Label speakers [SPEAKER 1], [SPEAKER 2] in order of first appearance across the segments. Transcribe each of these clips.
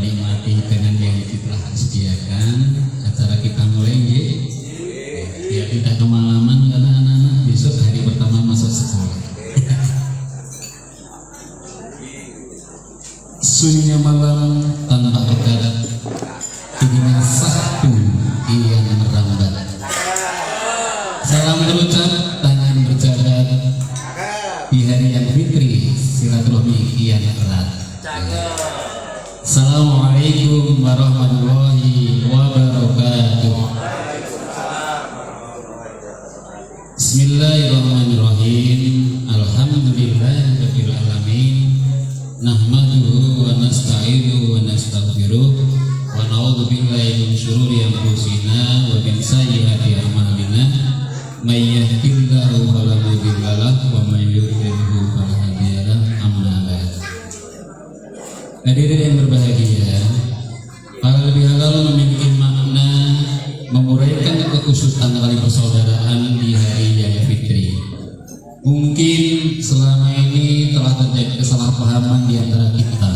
[SPEAKER 1] menikmati dengan yang telah disediakan. Acara kita mulai ya. Ya tidak kemalaman karena anak-anak besok hari pertama masuk sekolah. Sunyi malam tanpa berkarat, ingin satu yang merambat. Salam terucap, tangan berjabat. Di hari yang fitri, silaturahmi kian erat. Assalamualaikum warahmatullahi wabarakatuh. Bismillahirrahmanirrahim. Alhamdulillahirabbil alamin. Nahmaduhu wa nasta'inuhu wa nastaghfiruh wa na'udzu billahi min syururi anfusina wa min sayyiati a'malina. May yahdihillahu fala mudilla lahu wa may yudlilhu fala hadiya lahu. Amma ba'd. Hadirin yang berbahagia, halal bihalal memiliki makna menguraikan kekhususan tali persaudaraan di hari Raya Fitri. Mungkin selama ini telah terjadi kesalahpahaman di antara kita,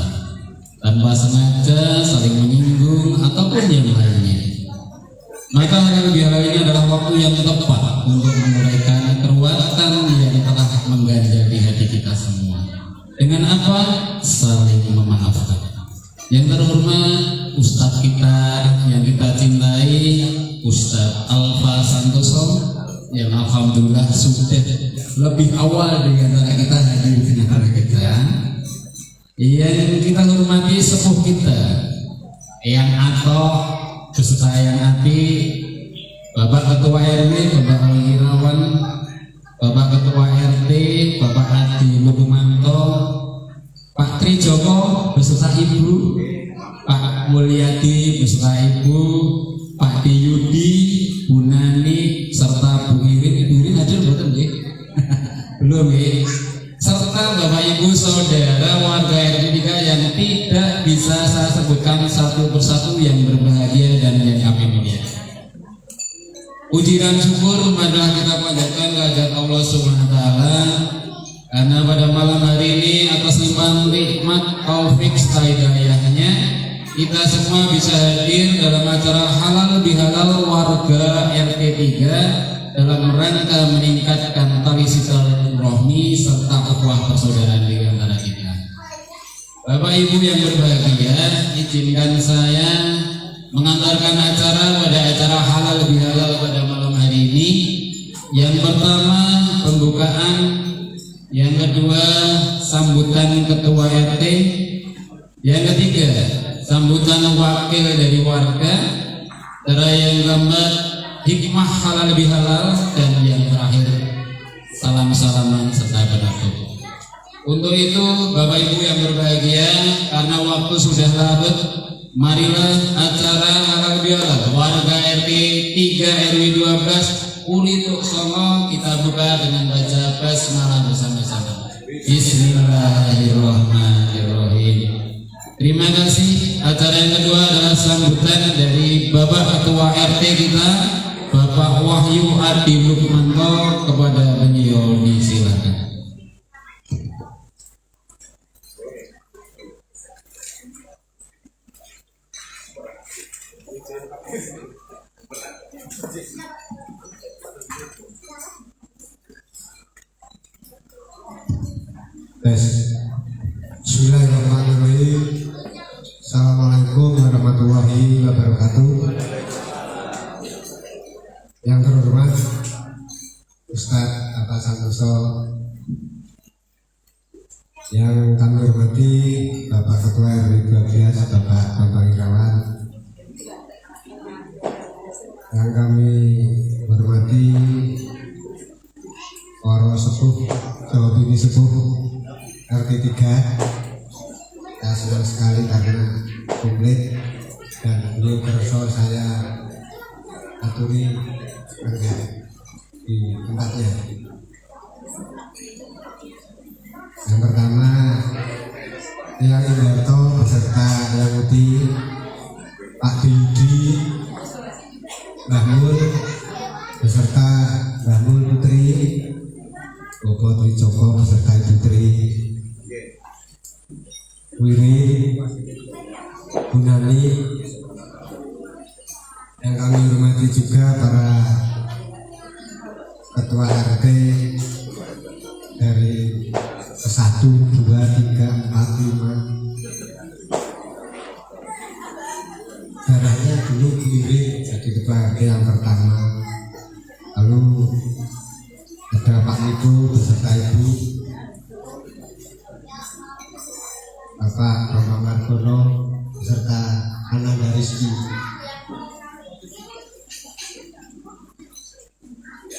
[SPEAKER 1] tanpa sengaja saling menyinggung ataupun yang lainnya. Maka halal bihalal ini adalah waktu yang tepat untuk menguraikan keruatan yang telah mengganjal di hati kita semua. Dengan apa? Saling memaafkan. Yang terhormat Ustadz kita yang kita cintai, Ustadz Alfa Santoso, yang alhamdulillah sudah lebih awal di antara kita hadir di antara kita. Yang kita hormati sepuh kita, yang atoh beserta yang hati, Bapak Ketua RW, Bapak Algirawan, Bapak Ketua RT, Bapak Adi Lukumanto, Pak Trijoko beserta Ibu, Pak Mulyadi beserta Ibu, Pak Diyudi, Bu Nani, serta Bu Irin. Bu Irin hadir belum ya? Belum ya? Serta Bapak Ibu Saudara warga RT 3 yang tidak bisa saya sebutkan satu persatu yang berbahagia dan yang kami muliakan. Puji dan syukur marilah kita panjatkan kehadirat Allah Subhanahu wa taala karena pada malam hari ini atas limpahan nikmat taufik hidayahnya kita semua bisa hadir dalam acara halal bihalal warga RT 3 dalam rangka meningkatkan tali silaturahmi serta ukhuwah persaudaraan di antara kita. Bapak Ibu yang berbahagia, izinkan saya mengantarkan acara pada acara halal bihalal pada malam hari ini. Yang pertama pembukaan, yang kedua sambutan ketua RT, yang ketiga sambutan wakil dari warga, yang keempat hikmah halal bihalal, dan yang terakhir salam-salaman serta penutup. Untuk itu Bapak Ibu yang berbahagia, karena waktu sudah larut, marilah acara halal bihalal warga RT 3 RW 12 Ulituk Songo kita buka dengan baca basmalah bersama-sama. Bismillahirrahmanirrahim. Terima kasih. Acara yang kedua adalah sambutan dari Bapak Ketua RT kita, Bapak Wahyu Adi Lukmanto. Kepada beliau disilakan.
[SPEAKER 2] Bismillahirrahmanirrahim. Assalamualaikum warahmatullahi wabarakatuh. Yang terhormat Ustadz Alfa Santoso, yang kami hormati Bapak Ketua RW 12 Bapak Bambang Irawan, yang kami hormati para sepuh Jawa Bini sepuh RT 3. Saya senang sekali karena komplit dan beliau kerso saya aturi kerja di tempatnya. Yang pertama Yang Indarto beserta Yang Uti, Pak Didi, Mbah Mul beserta Mbah Mul Putri, Bapak Trijoko beserta Ibu Tri, Wiri, Gunani, yang kami hormati juga para ketua RT dari 1, 2, 3, 4, 5. Darahnya dulu pilih jadi ketua RT yang pertama, lalu ada Pak Ibu beserta Ibu, Bapak Bapak Margono beserta Ananda Rizky,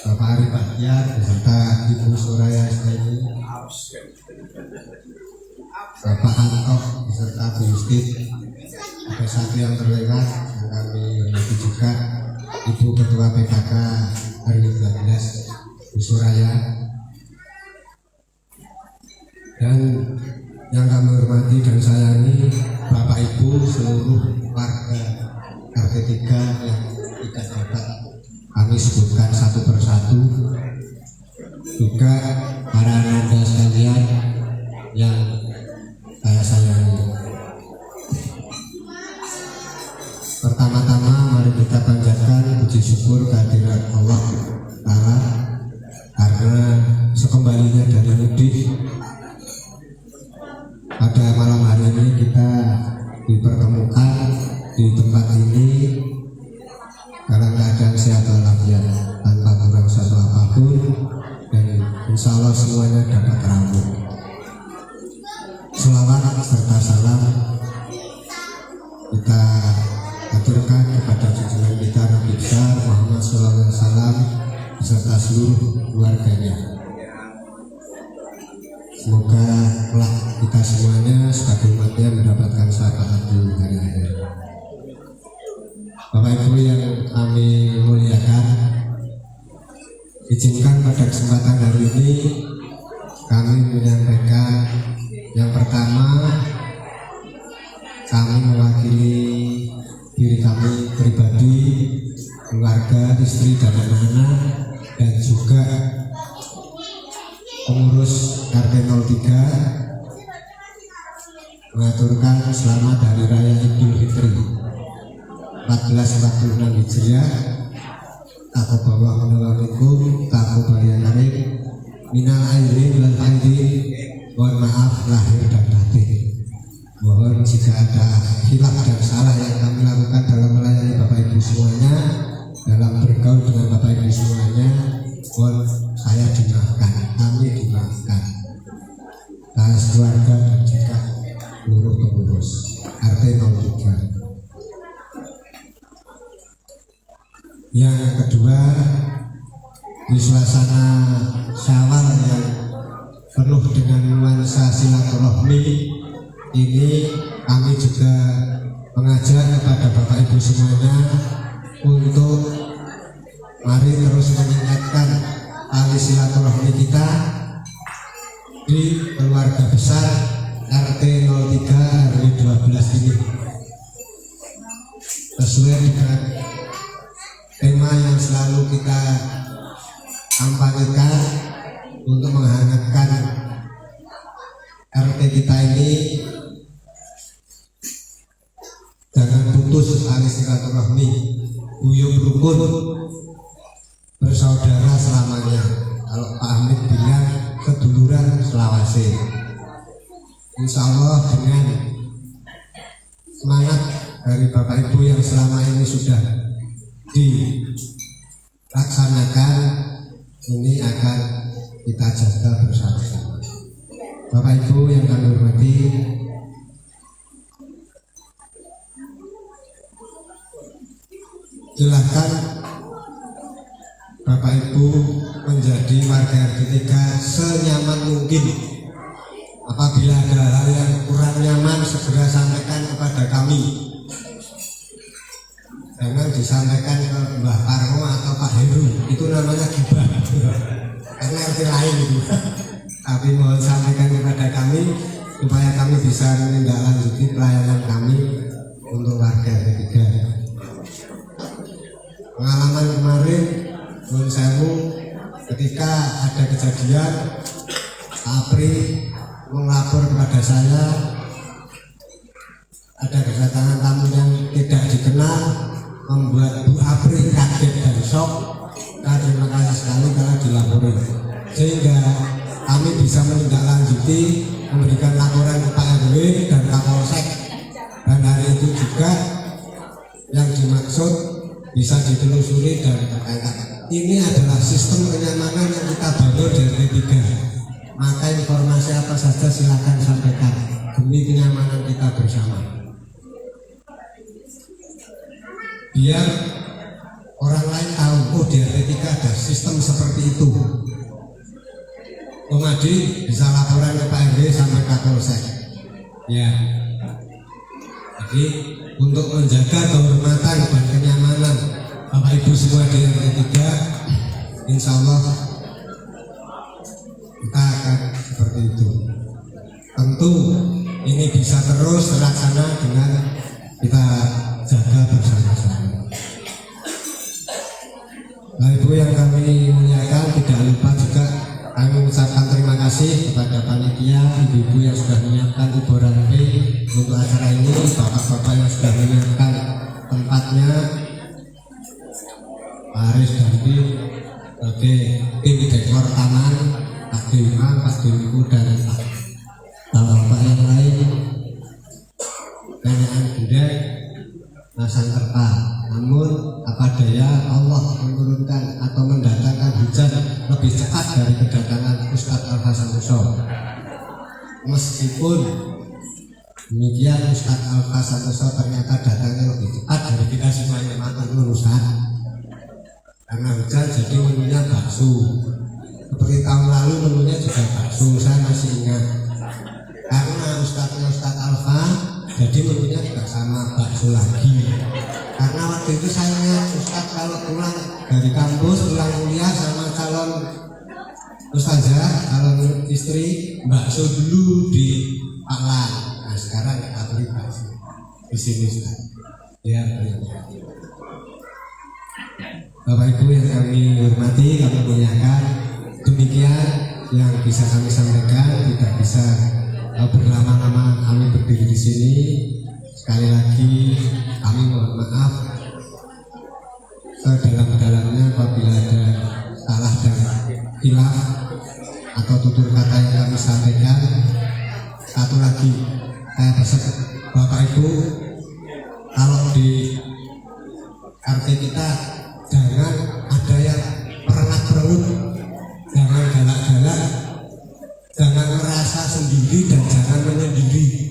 [SPEAKER 2] Bapak Arif Bahtiar beserta Ibu Suraya Seni, Bapak Antok beserta Bu Yustif, ada satu yang terlewat yang kami hormati juga Ibu Ketua PKK RW 12 Bu Suraya, dan yang kami hormati dan sayangi Bapak Ibu seluruh warga RT 3 yang tidak dapat kami sebutkan satu persatu, juga para ananda sekalian yang saya sayangi. Pertama-tama mari kita panjatkan puji syukur kehadirat Allah Ta'ala karena sekembalinya dari mudik pada malam hari ini kita dipertemukan di tempat ini dalam keadaan sehat walafiat tanpa kurang suatu apapun, dan insya Allah semuanya dapat terawih. Selawat serta salam kita aturkan kepada junjungan kita Nabi besar Muhammad SAW beserta seluruh keluarganya. Semoga kelak kita semuanya sebagai umatnya mendapatkan syafaat di hari akhir. Bapak Ibu yang kami muliakan, izinkan pada kesempatan hari ini kami menyampaikan yang pertama, kami mewakili diri kami pribadi, keluarga, istri dan anak-anak, dan juga pengurus RT 03 mengaturkan selamat Hari Raya Idul Fitri 1446 Hijriah. Taqabbalallahu minkum taqabbal karim minal aidin wal faidin. Mohon maaf lahir dan batin. Mohon jika ada khilaf dan salah yang kami lakukan dalam melayani Bapak Ibu semuanya, dalam bergaul dengan Bapak Ibu semuanya, mohon saya dimaafkan, kami dimaafkan. Atas keluarga dan juga seluruh pengurus RT 03. Yang kedua, di suasana Syawal yang penuh dengan nuansa silaturahmi ini, kami juga mengajak kepada Bapak Ibu semuanya untuk mari terus meningkatkan tali silaturahmi kita di keluarga besar RT 03 RW 12 ini, sesuai dengan tema yang selalu kita kampanyekan untuk menghangatkan RT kita ini. Jangan putus tali silaturahmi, guyub rukun, bersaudara selamanya. Kalau Pak Hamid bilang keduluran selawase. Insya Allah dengan semangat dari Bapak Ibu yang selama ini sudah dilaksanakan, ini akan kita jaga bersama-sama. Bapak Ibu yang kami hormati, silakan Bapak Ibu menjadi warga RT 3 senyaman mungkin. Apabila ada hal yang kurang nyaman, segera sampaikan kepada kami. Jangan disampaikan ke Mbah Parmo atau Pak Heru, itu namanya gibah. Karena RT lain itu. Tapi mohon sampaikan kepada kami supaya kami bisa menindaklanjuti pelayanan kami untuk warga RT 3. Pengalaman kemarin, Nun Sewu, ketika ada kejadian, Apri melapor kepada saya ada kedatangan tamu yang tidak dikenal, membuat Bu Apri kaget dan shock. Terima kasih sekali karena dilaporin, sehingga kami bisa menindaklanjuti, memberikan laporan ke Pak RW dan Kapolsek, dan hari itu juga yang dimaksud bisa ditelusuri dan terkait. Ini adalah sistem kenyamanan yang kita bangun dari P3. Maka informasi apa saja silakan sampaikan demi kenyamanan kita bersama. Biar orang lain tahu, oh di RT3 ada sistem seperti itu. Om Adi bisa laporan ke Pak RW sampai Kapolsek. Ya. Jadi untuk menjaga kehormatan dan kenyamanan Bapak Ibu semua di RT3, insya Allah kita akan seperti itu. Tentu ini bisa terus terlaksana dengan kita jaga bersama-sama. Bapak Ibu yang kami muliakan, tidak lupa juga kami mengucapkan terima kasih kepada panitia, ibu-ibu yang sudah menyiapkan hiburan untuk acara ini, bapak-bapak yang sudah menyiapkan tempatnya, Pak Aris dan tim dekor taman, Pak Dilma, Pak Dilku dan bapak yang lain, Kenyakan Gudeg, Masang Terpa. Namun apa daya Allah menurunkan atau mendatangkan hujan lebih cepat dari kedatangan Ustadz Al-Hasanuso. Meskipun demikian, Ustadz Al-Hasanuso ternyata datangnya lebih cepat dari kita semuanya. Matur Ustadz, karena hujan jadi menunya bakso. Seperti tahun lalu menunya juga bakso, saya masih ingat. Karena Ustadz Alfa, jadi menunya juga sama bakso lagi. Karena waktu itu saya lihat Ustadz kalau pulang dari kampus, pulang kuliah sama calon ustazah, calon istri, bakso dulu di Paklan. Nah sekarang kita beli bakso di sini sudah. Ya, Bapak Ibu yang kami hormati, kami muliakan, demikian yang bisa kami sampaikan. Tidak bisa berlama-lama kami berdiri di sini. Sekali lagi kami mohon maaf sedalam-dalamnya apabila ada salah dan hilaf atau tutur kata yang kami sampaikan. Satu lagi, saya pesan Bapak Ibu, kalau di RT kita jangan ada yang pernak-pernik, jangan galak-galak, jangan merasa sendiri dan jangan menyendiri.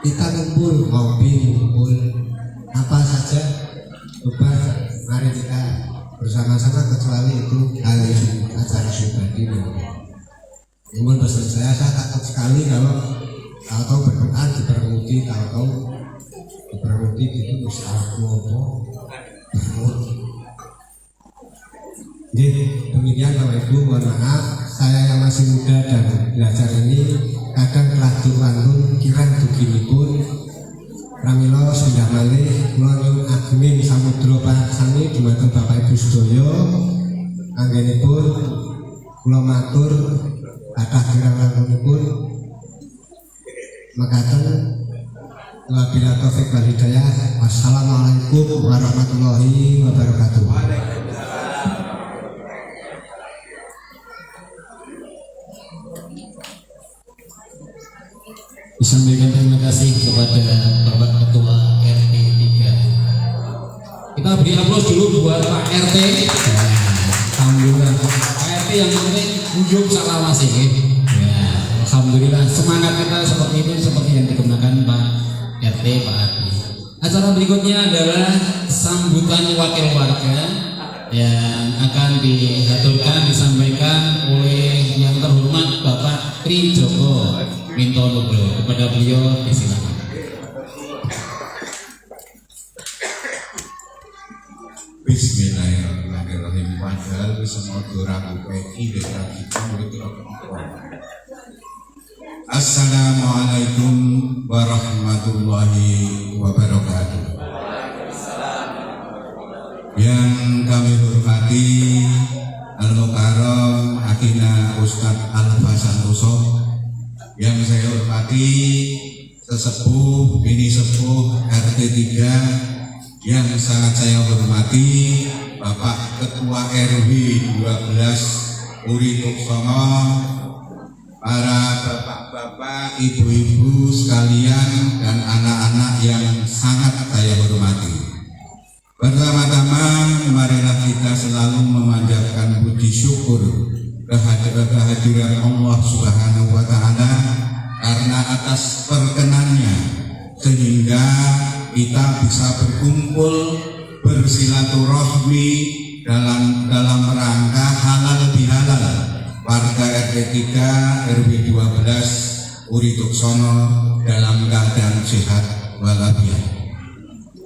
[SPEAKER 2] Kita ngumpul, ngopi, ngumpul, apa saja, coba mari kita bersama-sama, kecuali itu hal yang acara pribadi. Namun pesan saya takut sekali kalau tahu berdoa dipermuti, tahu dipermuti itu salah ngomong. Jadi demikian Bapak Ibu, mohon maaf saya yang masih muda dan belajar ini kadang telah diwantun kirang duginipun pramila sudah malih kula nyuwun ageng samudra paksani dumateng Bapak Ibu sedaya. Anggenipun kula matur kathah kirang langkungipun mekaten. Wabillahi taufik wal hidayah. Wassalamualaikum warahmatullahi wabarakatuh.
[SPEAKER 1] Disampaikan terima kasih kepada Bapak Ketua RT 3. Kita beri aplaus dulu buat Pak RT. Alhamdulillah Pak RT yang penting ujung salah masih. Ya, alhamdulillah semangat kita seperti ini, seperti yang digunakan Pak RT, Pak Adi. Acara berikutnya adalah sambutan wakil warga yang akan diaturkan, disampaikan oleh yang terhormat Bapak Tri Joko Mintonugro. Kepada beliau disilakan.
[SPEAKER 3] Bismillahirrahmanirrahim. Padahal semoga ragu peki kita Assalamualaikum warahmatullahi wabarakatuh. Yang kami hormati Al-Mukarram Akina Ustadz Al-Hasanuso, yang saya hormati sesepuh, bini sepuh RT 3 yang sangat saya hormati, Bapak Ketua RW 12 Uri Tuksono, para bapak-bapak, ibu-ibu sekalian, dan anak-anak yang sangat saya hormati. Pertama-tama, marilah kita selalu memanjatkan puji syukur kehadiran Allah Subhanahu wa Ta'ala karena atas perkenannya sehingga kita bisa berkumpul bersilaturahmi dalam rangka halal bihalal warga RT 3 RW 12 Uri Tuksono dalam keadaan sehat walafiat.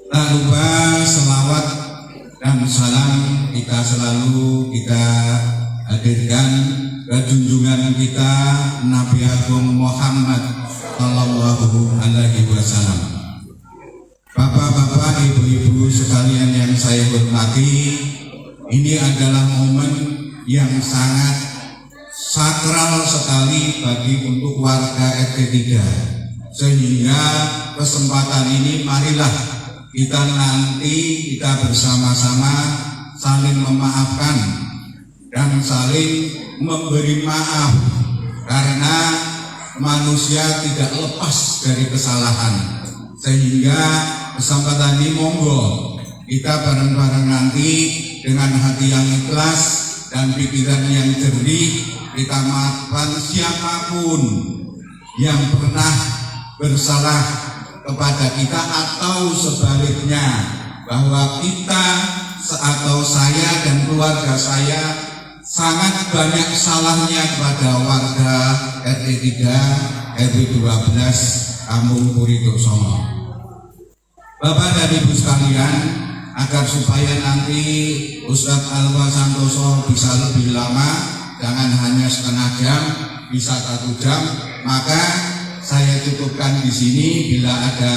[SPEAKER 3] Tak lupa selawat dan salam kita selalu kita hadirkan ke junjungan kita Nabi Agung Muhammad Sallallahu Alaihi Wasallam. Bapak-bapak, ibu-ibu sekalian yang saya hormati, ini adalah momen yang sangat sakral sekali bagi untuk warga RT 3. Sehingga kesempatan ini marilah kita bersama-sama saling memaafkan dan saling memberi maaf, karena manusia tidak lepas dari kesalahan. Sehingga kesempatan ini monggo kita bareng-bareng nanti dengan hati yang ikhlas dan pikiran yang jernih kita maafkan siapapun yang pernah bersalah kepada kita, atau sebaliknya bahwa kita atau saya dan keluarga saya sangat banyak salahnya kepada warga RT 3 RW 12 Kampung Uri Tuksono. Bapak dan Ibu sekalian, agar supaya nanti Ustadz Alwa Santoso bisa lebih lama, jangan hanya setengah jam, bisa 1 jam, maka saya cukupkan di sini. Bila ada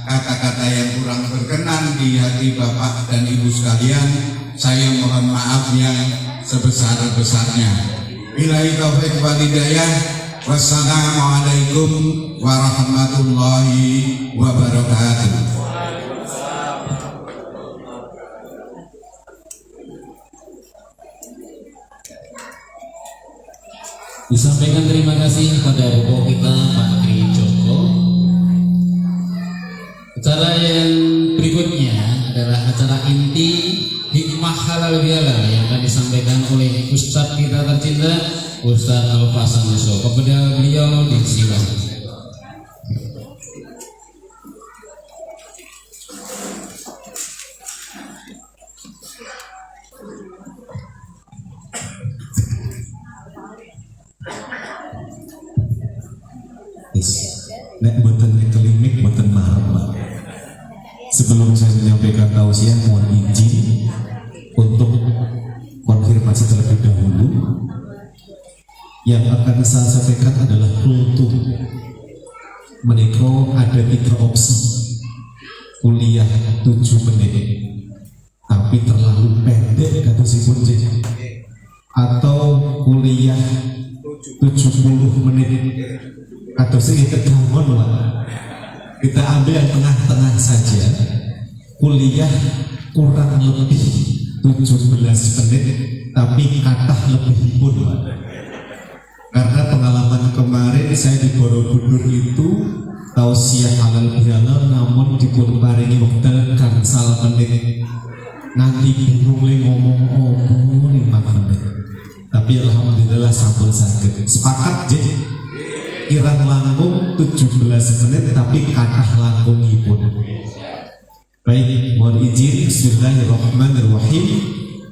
[SPEAKER 3] kata-kata yang kurang berkenan di hati Bapak dan Ibu sekalian, saya mohon maaf yang sebesar-besarnya. Billahi taufiq wal hidayah. Wassalamualaikum warahmatullahi wabarakatuh.
[SPEAKER 1] Disampaikan terima kasih kepada Bapak kita Pak Tri Joko. Acara yang berikutnya adalah acara inti hikmah halal bihalal yang akan disampaikan oleh Ustadz kita tercinta Ustadz Alfa Santoso. Kepada beliau disilakan.
[SPEAKER 4] Nek boten kelimik boten marah. Sebelum saya menyampaikan tausiah, mohon izin untuk konfirmasi terlebih dahulu. Yang akan saya sampaikan adalah kultur. Menikro ada 3 opsi. Kuliah 7 menit, tapi terlalu pendek kata si kunci. Atau kuliah 70 menit. Atau kita bangun lah, kita ambil yang tengah-tengah saja. Kuliah kurang lebih 17 menit, tapi kata lebih pun. Karena pengalaman kemarin saya di Borobudur itu tausiah halal bihalal, namun dipun paringi wekdal gangsal menit. Nanti bingung ngomong apa 5 menit. Tapi alhamdulillah sampun saged. Sepakat je. Kirang langkung 17 menit, tapi kathah langkungipun. Baik, mohon izin. Bismillahirrahmanirrahim.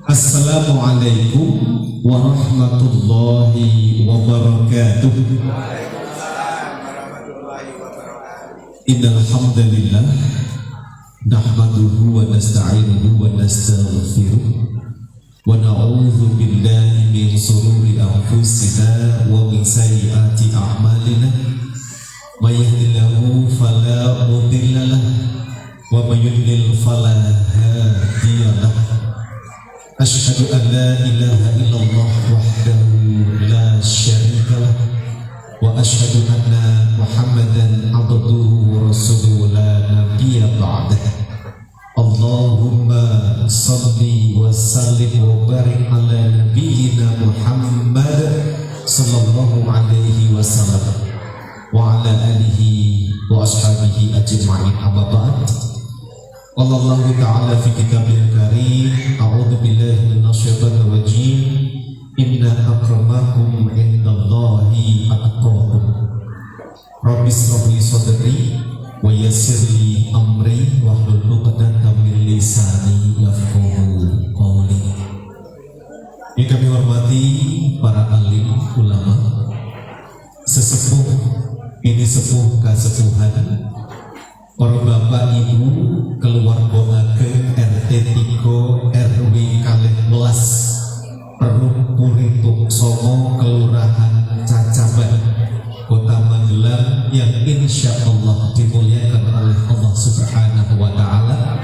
[SPEAKER 4] Assalamualaikum warahmatullahi wabarakatuh. Innal hamdalillah nahmaduhu wa nasta'inuhu wa nastaghfiruh. Wa na'udzu billahi min shururi anfusina wa min sayyiati a'malina. May yahdihillahu fala mudilla lahu wa may yudlil fala hadiya lahu. Asyhadu an la ilaha illallah wahdahu la syarika lahu wa asyhadu anna Muhammadan abduhu alihi wa ashabihi ajma'in, amma ba'd. Qala Allah ta'ala fi kitabil karim, a'udzu billahi minasyaitonir rajim, inna akramakum indallahi atqakum. Rabbi shrah li sadri wa yassir li amri wahlul 'uqdatam min lisani yafqahu qawli. Yang kami hormati para alim ulama, sesepuh ini sepuh kasepuhan, para bapak ibu keluarga RT 3 RW 11 Peruk Purituk Songo, Kelurahan Cacaban, Kota Magelang, yang insya Allah dimuliakan oleh Allah Subhanahu wa Ta'ala.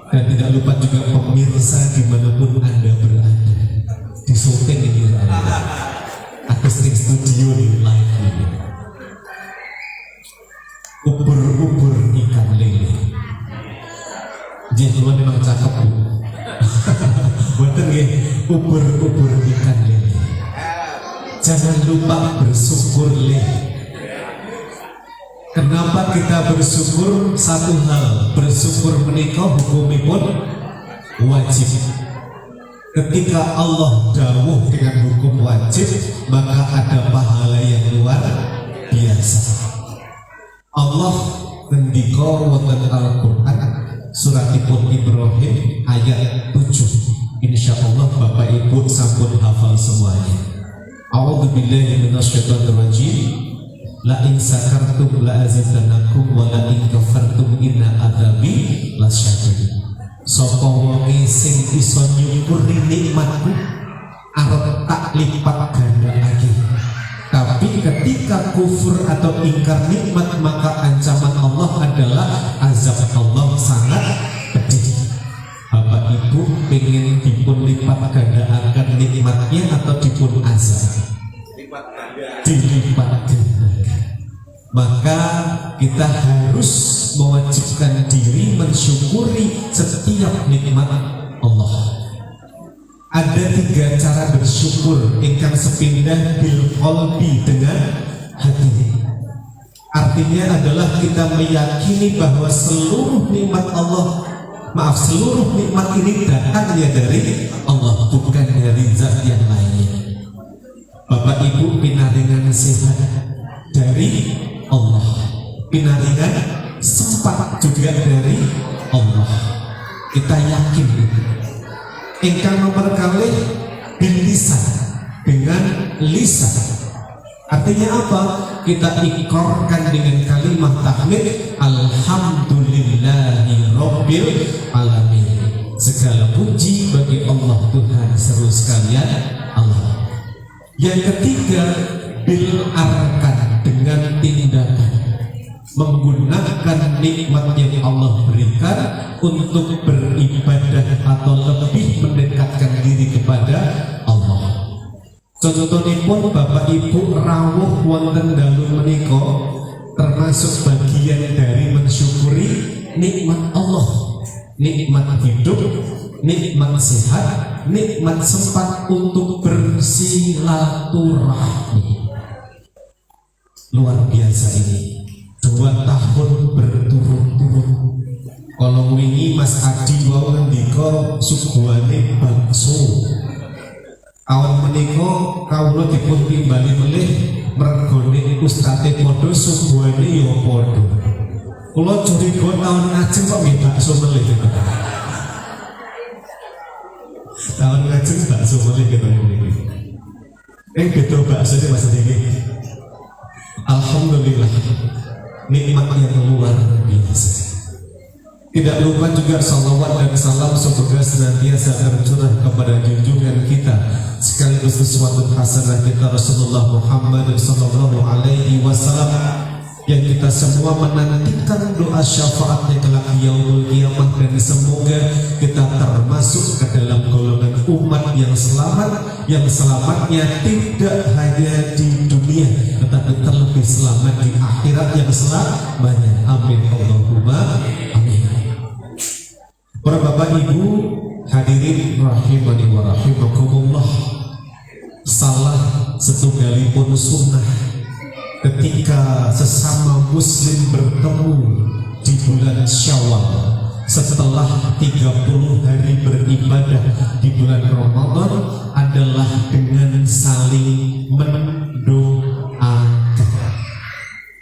[SPEAKER 4] Dan tidak lupa juga pemirsa dimanapun Anda berada, di syuting ini Anda, atau studio di live ini. Ubur-ubur ikan lele, jadi memang cakep bu. Betul ya, ubur-ubur ikan lele. Jangan lupa bersyukur lele. Kenapa kita bersyukur? Satu hal, bersyukur menikah hukumipun wajib. Ketika Allah dawuh dengan hukum wajib, maka ada pahala yang luar biasa. Allah ngendika wonten Al-Qur'an suratipun Ibrahim ayat 7. Insyaallah Bapak Ibu sampun hafal semuanya. A'udzu billahi minasyaitonir rajim. La in sakartum la azidannakum wa la in kafartum inna adzabi lasyadid. Sapa wonge sing bisa nyukuri nikmatku arep tak lipat gandakake. Tapi ketika kufur atau ingkar nikmat, maka ancaman Allah adalah azab Allah sangat pedih. Bapak Ibu pengen dipun lipat gandaaken nikmatnya atau dipun azab? Dilipat ganda. Maka kita harus mewajibkan diri mensyukuri setiap nikmat Allah. Ada 3 cara bersyukur ingkang sepindah bil qalbi, dengan hati. Artinya adalah kita meyakini bahwa seluruh nikmat Allah, seluruh nikmat ini datangnya dari Allah, bukan dari zat yang lainnya. Bapak Ibu pinaringan sehat dari Allah, pinaringan sempat juga dari Allah. Kita yakin itu. Ingkang nomor kali bil lisan, dengan lisan. Artinya apa? Kita ikorkan dengan kalimat tahmid, alhamdulillahi rabbil alamin. Segala puji bagi Allah Tuhan seru sekalian Allah. Yang ketiga bil arkan, dengan tindakan, menggunakan nikmat yang Allah berikan untuk beribadah atau lebih mendekatkan diri kepada Allah. Contohipun Bapak Ibu rawuh wonten dalu menika termasuk bagian dari mensyukuri nikmat Allah, nikmat hidup, nikmat sehat, nikmat sempat untuk bersilaturahmi. Luar biasa ini, 2 tahun berturut-turut. Kalau wingi Mas Adi wau ngendika suguhane bakso, awan menika kawula dipun timbali melih mergone ustate padha suguhane ya padha. Kula curiga tahun ngajeng kok nggih bakso melih gitu. Tahun ngajeng bakso melih gitu niki. Beda bakso Mas niki. Alhamdulillah, nikmat yang luar biasa. Tidak lupa juga salawat dan salam semoga senantiasa tercurah kepada junjungan kita sekaligus uswatun hasanah kita Rasulullah Muhammad sallallahu alaihi wasallam, yang kita semua menantikan doa syafaatnya kelak yaumul qiyamah, dan semoga kita termasuk ke dalam golongan umat yang selamat, yang selamatnya tidak hanya di dunia tetapi terlebih selamat di akhirat yang selamanya. Amin Allahumma amin. Para Bapak Ibu hadirin rahimani wa rahimakumullah, salah setunggalipun sunnah ketika sesama muslim bertemu di bulan Syawal setelah 30 hari beribadah di bulan Ramadan adalah dengan saling mendoakan.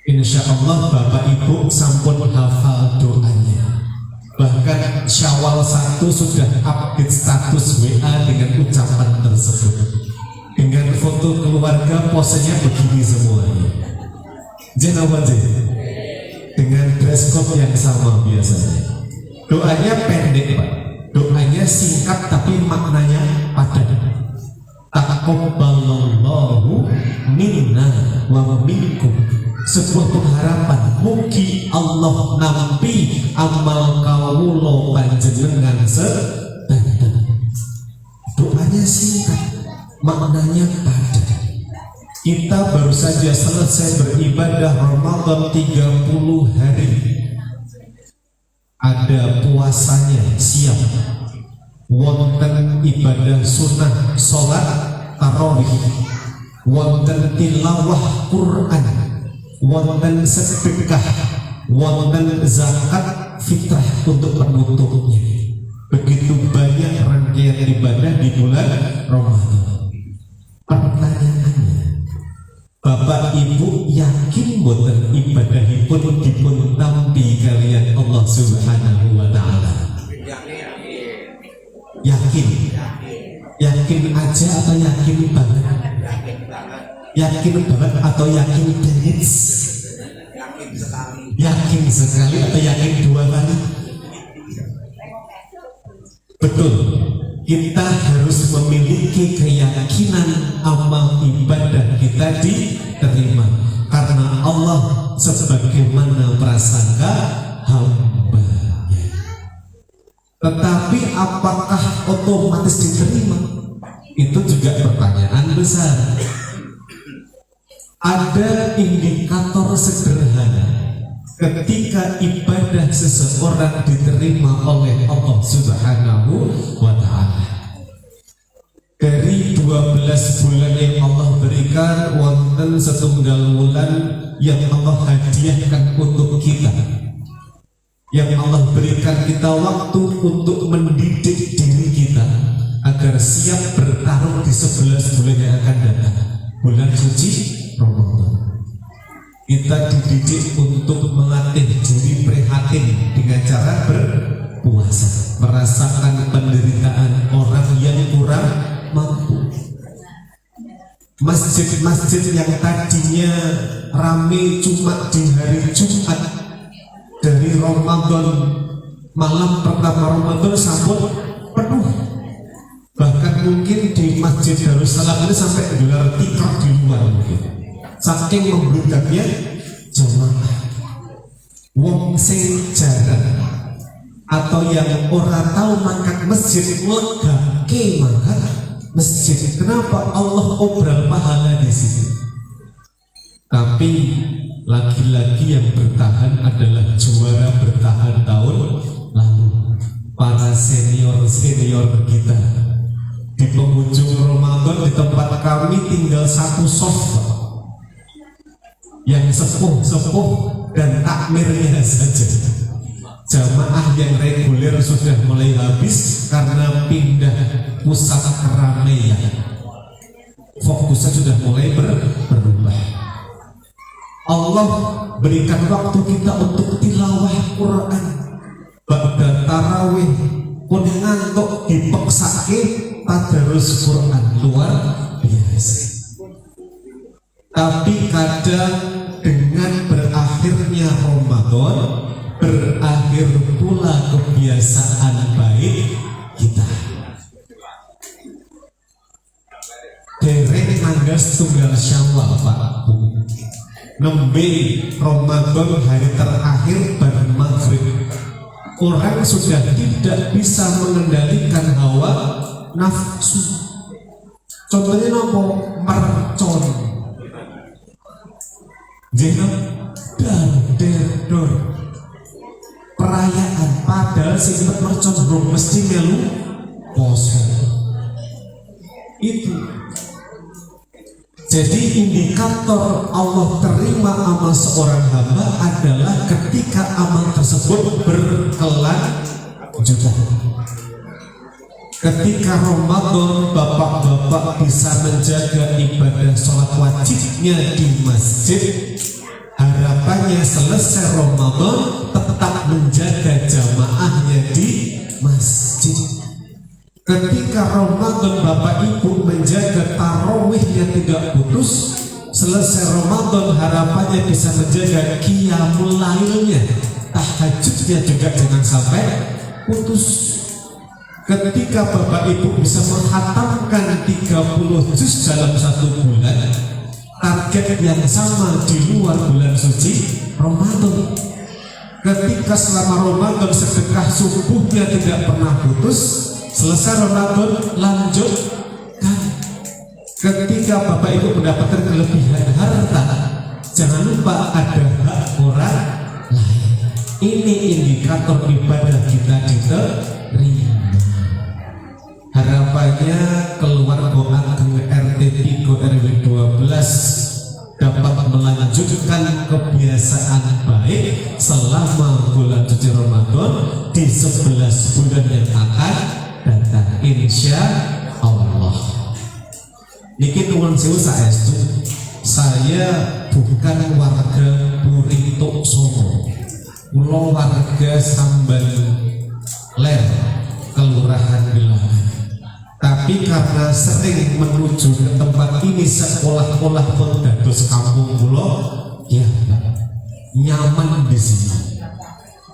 [SPEAKER 4] Insya Allah Bapak Ibu sampun hafal doanya. Bahkan Syawal 1 sudah update status WA dengan ucapan tersebut, dengan foto keluarga, posenya begini semuanya. Dengan dress code yang sama biasanya. Doanya pendek Pak, doanya singkat tapi maknanya padat. Taqabbalallahu minna wa minkum, sebuah pengharapan mugi Allah nampi amal kawula panjenengan sedaya. Doanya singkat, maknanya padat. Kita baru saja selesai beribadah Ramadan 30 hari. Ada puasanya siap, wonten ibadah sunnah sholat tarawih, wonten tilawah Quran, wonten sedekah, wonten zakat fitrah untuk penutupnya. Begitu banyak rangkaian ibadah di bulan Ramadan. Pertanyaannya, Bapak Ibu yakin boten ibadahipun dipun tampi kalian Allah Subhanahu wa taala? Yakin? Yakin aja atau yakin banget? Yakin banget atau yakin banget? Yakin sekali atau yakin dua kali? Betul. Kita harus memiliki keyakinan amal ibadah kita diterima karena Allah sebagaimana prasangka hamba-Nya. Tetapi apakah otomatis diterima? Itu juga pertanyaan besar. Ada indikator sederhana ketika ibadah seseorang diterima oleh Allah Subhanahu wa ta'ala. Dari 12 bulan yang Allah berikan, wonten setunggal bulan yang Allah hadiahkan untuk kita, yang Allah berikan kita waktu untuk mendidik diri kita agar siap bertarung di 11 bulan yang akan datang, bulan suci Ramadan. Kita dididik untuk melatih diri prihatin dengan cara berpuasa, merasakan penderitaan orang yang kurang mampu. Masjid-masjid yang tadinya ramai cuma di hari Jumat, dari Ramadan, malam pertama Ramadan sampai penuh. Bahkan mungkin di Masjid Darussalam ini sampai gelar tikar di luar mungkin. Saking membludaknya jamaah. Wong sing jarang atau yang orang tahu mangkat masjid legake mangkat masjid. Kenapa? Allah obral pahala di sini. Tapi lagi-lagi yang bertahan adalah juara bertahan tahun lalu, para senior-senior kita. Di penghujung Ramadan di tempat kami tinggal satu soft yang sepuh-sepuh dan takmirnya saja. Jamaah yang reguler sudah mulai habis karena pindah pusat keramaian. Fokusnya sudah mulai berubah. Allah berikan waktu kita untuk tilawah Quran. Ba'da tarawih pun ngantuk dipeksake tadarus Quran, luar biasa. Tapi kadang dengan berakhirnya Ramadan berakhir pula kebiasaan baik kita. Dereng tanggal setunggal Syawal Pak Bu, nembe Ramadan hari terakhir bar maghrib, orang sudah tidak bisa mengendalikan hawa nafsu. Contohnya nopo? Mercon, jeneng dar perayaan, padahal sing mercon belum mesti melu poso. Itu Jadi indikator Allah terima amal seorang hamba adalah ketika amal tersebut berkelanjutan. Ketika Ramadan bapak-bapak bisa menjaga ibadah sholat wajibnya di masjid, harapannya selesai Ramadan tetap menjaga jamaahnya di masjid. Ketika Ramadan bapak ibu menjaga tarawihnya tidak putus, selesai Ramadan harapannya bisa menjaga qiyamul lailnya, tahajudnya juga jangan sampai putus. Ketika bapak ibu bisa menghatamkan 30 juz dalam 1 bulan, target yang sama di luar bulan suci Ramadan. Ketika selama Ramadan sedekah subuhnya tidak pernah putus, selesai Ramadan lanjutkan. Ketika bapak ibu mendapatkan kelebihan harta, jangan lupa ada hak orang lain. Ini indikator ibadah kita diterima. Harapannya keluarga ageng RT 3 RW 12 dapat melanjutkan kebiasaan baik selama bulan suci Ramadan di 11 bulan yang akan datang, insya Allah. Niki nuwun sewu saestu, saya bukan warga Purito Songo, kula warga Sambal Ler, Kelurahan Gelangan. Tapi karena sering menuju ke tempat ini sekolah-olah pun dados kampung kula, ya nyaman di sini.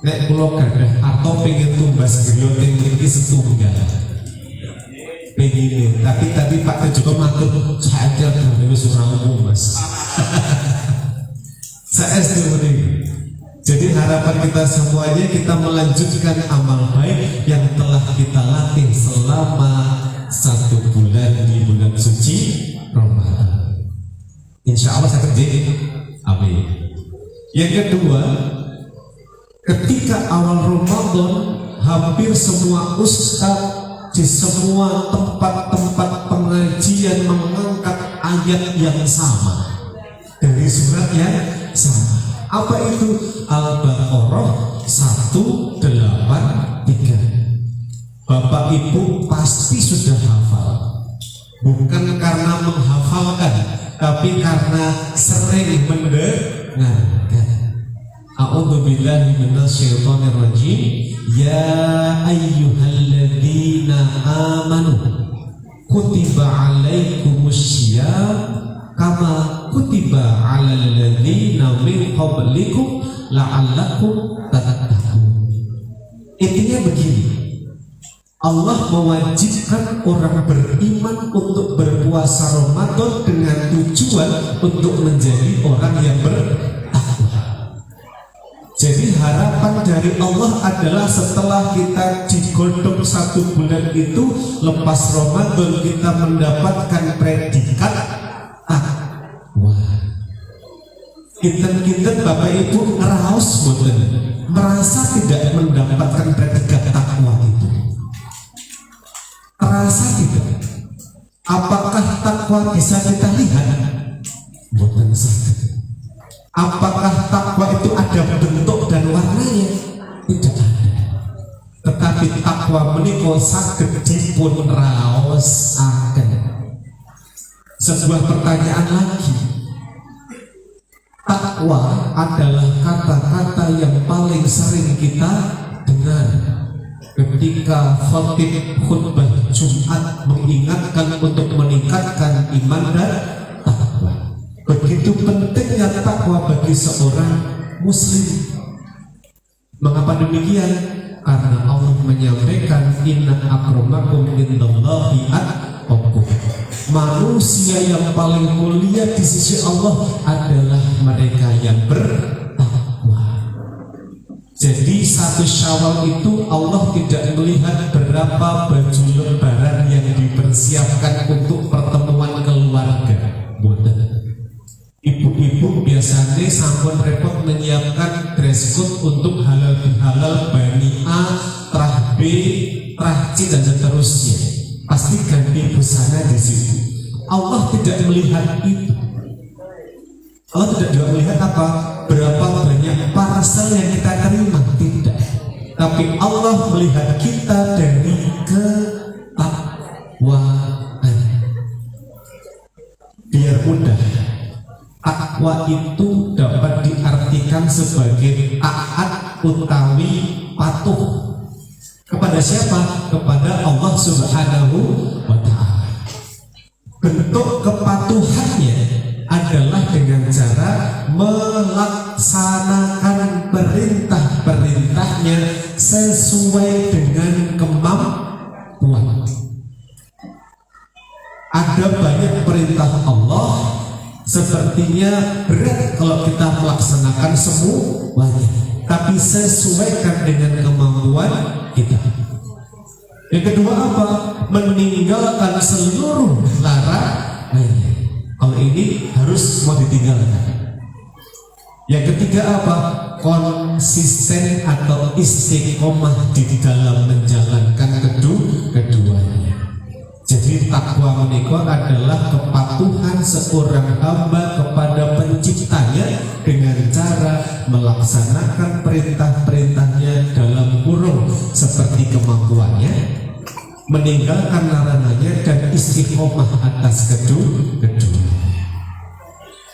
[SPEAKER 4] Nek kula gadah atau pengen tumbas griya teng mriki setunggal. Pengen, tapi tadi Pak juga matur saya gawe wis ora umum, Mas. Saya mriki. Jadi harapan kita semuanya kita melanjutkan amal baik yang telah kita latih selama 1 bulan di bulan suci Ramadan. Insya Allah saya kerjain. Amin. Yang kedua, ketika awal Ramadan hampir semua ustadz di semua tempat-tempat pengajian mengangkat ayat yang sama dari surat yang sama. Apa itu? Al-Baqarah 183. Bapak ibu pasti sudah hafal, bukan karena menghafalkan, tapi karena sering mendengarkan. A'udzubillahi minasyaitonir rajim. Ya ayyuhalladzina amanu kutiba alaikumussyiyam kama kutiba alal ladzina min qablikum la'allakum tattaqun. Intinya begini, Allah mewajibkan orang beriman untuk berpuasa Ramadan dengan tujuan untuk menjadi orang yang bertakwa. Jadi harapan dari Allah adalah setelah kita digodok 1 bulan itu, lepas Ramadan kita mendapatkan predikat takwa. Kita Bapak Ibu ngeraos boten, merasa tidak mendapatkan predikat takwa itu. Terasa tidak? Apakah takwa bisa kita lihat? Bukan sakit. Apakah takwa itu ada bentuk dan warnanya? Tidak ada. Tetapi takwa menika saged dipun raosaken. Sebuah pertanyaan lagi. Takwa adalah kata-kata yang paling sering kita dengar ketika khatib khutbah Jumat mengingatkan untuk meningkatkan iman dan takwa. Begitu pentingnya takwa bagi seorang muslim. Mengapa demikian? Karena Allah menyampaikan inna akramakum indallahi atqakum. Manusia yang paling mulia di sisi Allah adalah mereka yang bertakwa. Jadi 1 Syawal itu Allah tidak melihat berapa baju lebaran yang dipersiapkan untuk pertemuan keluarga. Ibu-ibu biasanya sampun repot menyiapkan dress code untuk halal bihalal, bani A, terah B, terah C dan seterusnya. Pasti ganti busana di situ. Allah tidak melihat itu. Allah tidak juga melihat apa? Berapa banyak parcel yang kita terima, tidak. Tapi Allah melihat kita dari ketakwaan. Biar mudah, takwa itu dapat diartikan sebagai taat utawi patuh. Kepada siapa? Kepada Allah Subhanahu wa Ta'ala. Bentuk kepatuhannya adalah dengan cara melaksanakan perintah-perintahnya sesuai dengan kemampuan. Ada banyak perintah Allah, sepertinya berat kalau kita melaksanakan semuanya, tapi sesuaikan dengan kemampuan kita. Yang kedua apa? Meninggalkan seluruh larangan. Kalau ini harus mau ditinggalkan. Yang ketiga apa? Konsisten atau istiqomah di dalam menjalankan keduanya. Jadi takwa menikah adalah kepatuhan seorang hamba kepada penciptanya dengan cara melaksanakan perintah-perintahnya dalam kurung seperti kemampuannya, meninggalkan larangannya, dan istiqomah atas kedua.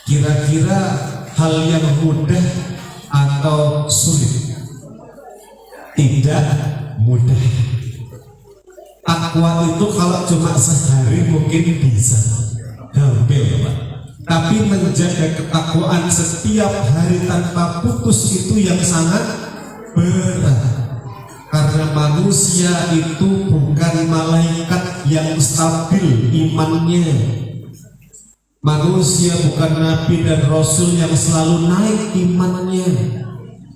[SPEAKER 4] Kira-kira hal yang mudah atau sulit? Tidak mudah. Takwa itu kalau cuma sehari mungkin bisa gampil, Pak. Tapi menjaga ketakwaan setiap hari tanpa putus itu yang sangat berat. Karena manusia itu bukan malaikat yang stabil imannya. Manusia bukan nabi dan rasul yang selalu naik imannya.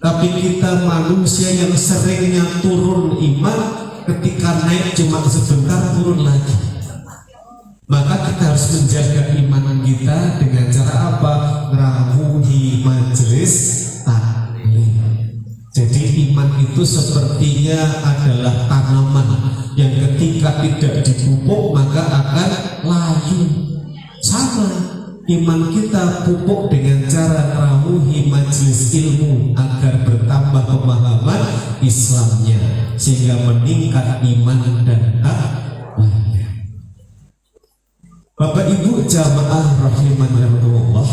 [SPEAKER 4] Tapi kita manusia yang seringnya turun iman, ketika naik cuma sebentar turun lagi. Maka kita harus menjaga iman kita dengan cara apa? Ngeramuhi majelis taklim. Jadi iman itu sepertinya adalah tanaman yang ketika tidak dipupuk maka akan layu. Sama, iman kita pupuk dengan cara ngeramuhi majelis ilmu agar bertambah pemahaman Islamnya, sehingga meningkat iman dan takwanya. Bapak Ibu jamaah rahimahullah,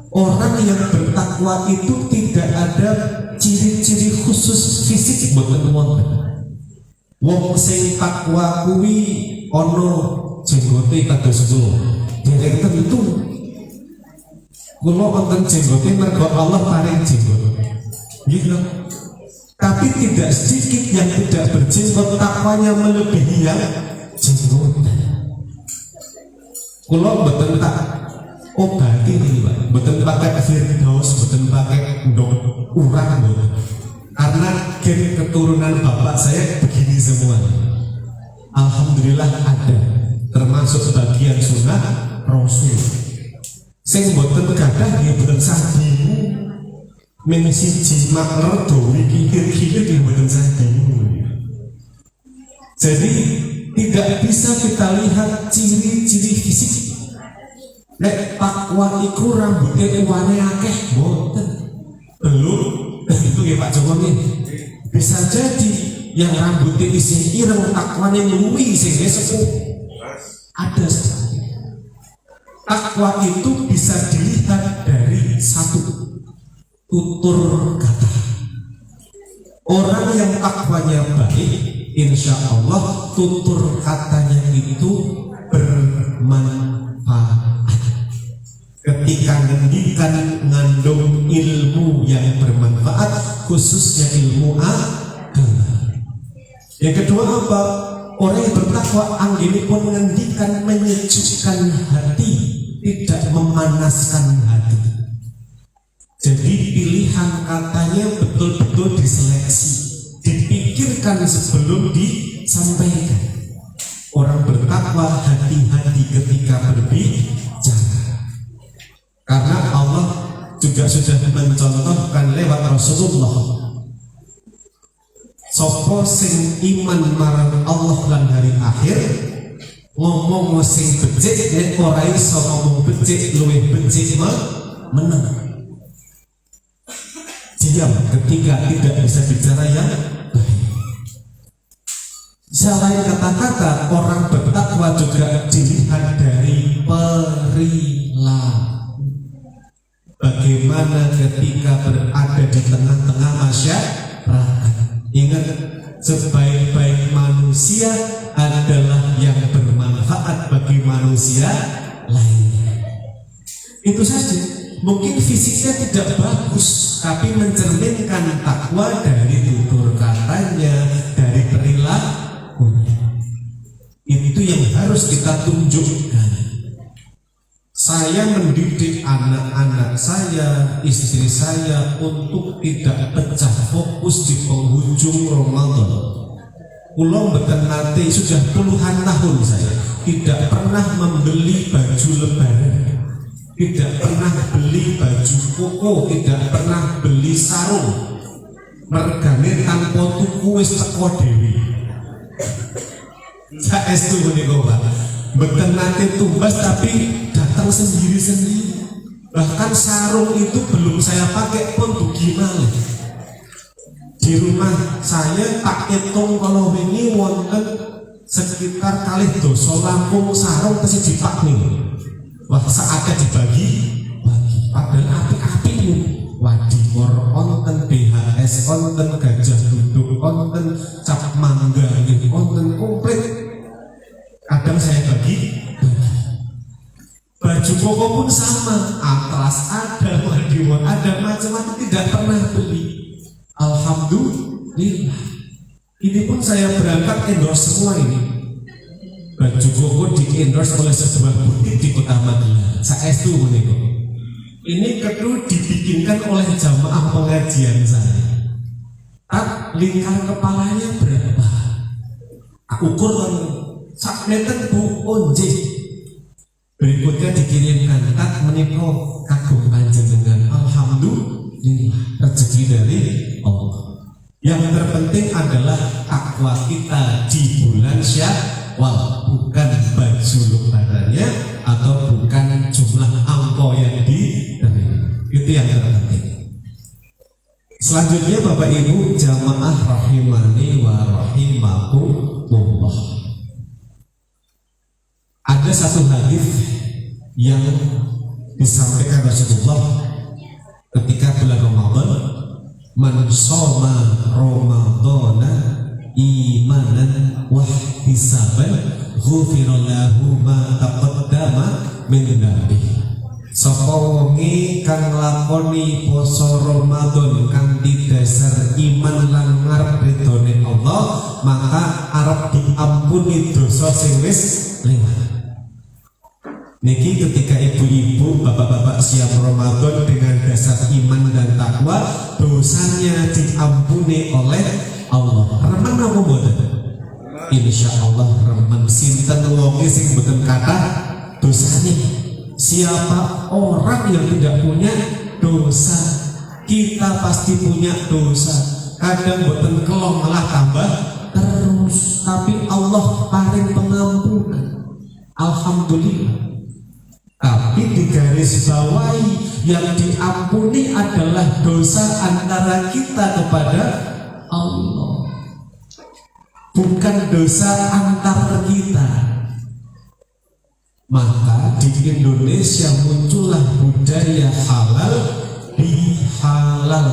[SPEAKER 4] orang yang bertakwa itu tidak ada ciri-ciri khusus fisik boten wonten. Wong sing takwa kuwi ana jenggote kados kula. Derek tentu kula wonten jenggote mergo Allah paring jenggot. Gitu. Tapi tidak sedikit yang tidak berjenggot takwanya melebihi yang jenggot. Kula mboten tak obati ini, Pak. Mboten pakai firdaus, mboten pakai ndok urang mboten. Karena gen keturunan bapak saya begini semua. Alhamdulillah ada, termasuk bagian sunnah Rasul. Sing mboten gadah nggih mboten sabimu. Ming siji makler dowi kikir-kikir nggih mboten sabimu. Jadi tidak bisa kita lihat ciri-ciri fisik. Nek takwa iku rambutnya uwane akeh mboten. Belum itu nggih Pak Joko nggih. Bisa jadi yang rambutnya isi ireng takwanya ngeluwi sehingga sepuh. Ada sekali. Takwa itu bisa dilihat dari satu tutur kata. Orang yang takwanya baik, insya Allah tutur katanya itu bermanfaat. Ketika ngendikan ngandung ilmu yang bermanfaat, khususnya ilmu agama. Yang kedua apa? Orang yang bertakwa anggenipun mengendikan menyejukkan hati, tidak memanaskan hati. Jadi pilihan katanya betul-betul diseleksi, dipikirkan sebelum disampaikan. Orang bertakwa hati-hati ketika berbicara. Karena Allah juga sudah mencontohkan lewat Rasulullah. Sopo sing iman marang Allah lan hari akhir, ngomong sing becik nek ora iso ngomong becik luwih becik meneng. Diam ketika tidak bisa bicara yang baik. Selain kata-kata, orang bertakwa juga dilihat dari perilaku. Bagaimana ketika berada di tengah-tengah masyarakat. Ingat, sebaik-baik manusia adalah yang bermanfaat bagi manusia lainnya. Itu saja. Mungkin fisiknya tidak bagus, tapi mencerminkan takwa dari tutur katanya, dari perilakunya. Itu yang harus kita tunjukkan. Saya mendidik anak-anak saya, istri saya untuk tidak pecah fokus di penghujung Ramadan. Pulau mboten nate sudah puluhan tahun saya tidak pernah membeli baju lebaran, tidak pernah beli baju koko, tidak pernah beli sarung. Mergane tanpa tuku wis teko dhewe. Saestu menika Pak. Mboten nate tumbas tapi datang sendiri-sendiri. Bahkan sarung itu belum saya pakai pun dugi malih. Di rumah saya tak hitung kalau ini wonten sekitar kali doso langkung sarung pasti dipakai. Wah saatnya dibagi, padahal api-api ini. Wadimor onten, BHS onten, gajah duduk onten, cap mangga ini onten komplit. Kadang saya bagi. Baju koko pun sama, atlas ada, wadimor ada, macam-macam tidak pernah beli. Alhamdulillah. Ini pun saya berangkat endorse semua ini. Baju koko di endorse oleh sebuah butik di Kota Magelang. Saestu menika. Ini kedua dibikinkan oleh jamaah pengajian saya. Lingkar kepalanya berapa? Ukur sak meter bu onje. Berikutnya dikirimkan menika kagum panjenengan. Alhamdulillah rezeki dari Allah. Yang terpenting adalah takwa kita di bulan Syawal, bukan baju lebarannya atau bukan jumlah angpau yang diterima. Itu yang terpenting. Selanjutnya Bapak Ibu jamaah rahimani wa rahimakumullah. Ada satu hadis yang disampaikan Rasulullah ketika bulan Ramadan, man shoma ramadhana imanan wa ihtisaban ghufira lahu ma taqaddama min dhanbihi. Sapa wonge kang nglakoni poso Ramadan kanthi dasar iman lan ngarep ridhone Allah, maka arep diampuni dosa sing wis liwat. Niki ketika ibu-ibu, bapak-bapak siap Ramadan dengan dasar iman dan takwa, dosanya diampuni oleh Allah. Remen apa mboten? Insya Allah remen. Sinten wonge sing mboten kathah dosanya. Siapa orang yang tidak punya dosa? Kita pasti punya dosa. Kadang mboten kelong malah tambah terus. Tapi Allah paling pengampunan. Alhamdulillah. Tapi di garis bawahi yang diampuni adalah dosa antara kita kepada Allah, bukan dosa antar kita. Maka di Indonesia muncullah budaya halal bihalal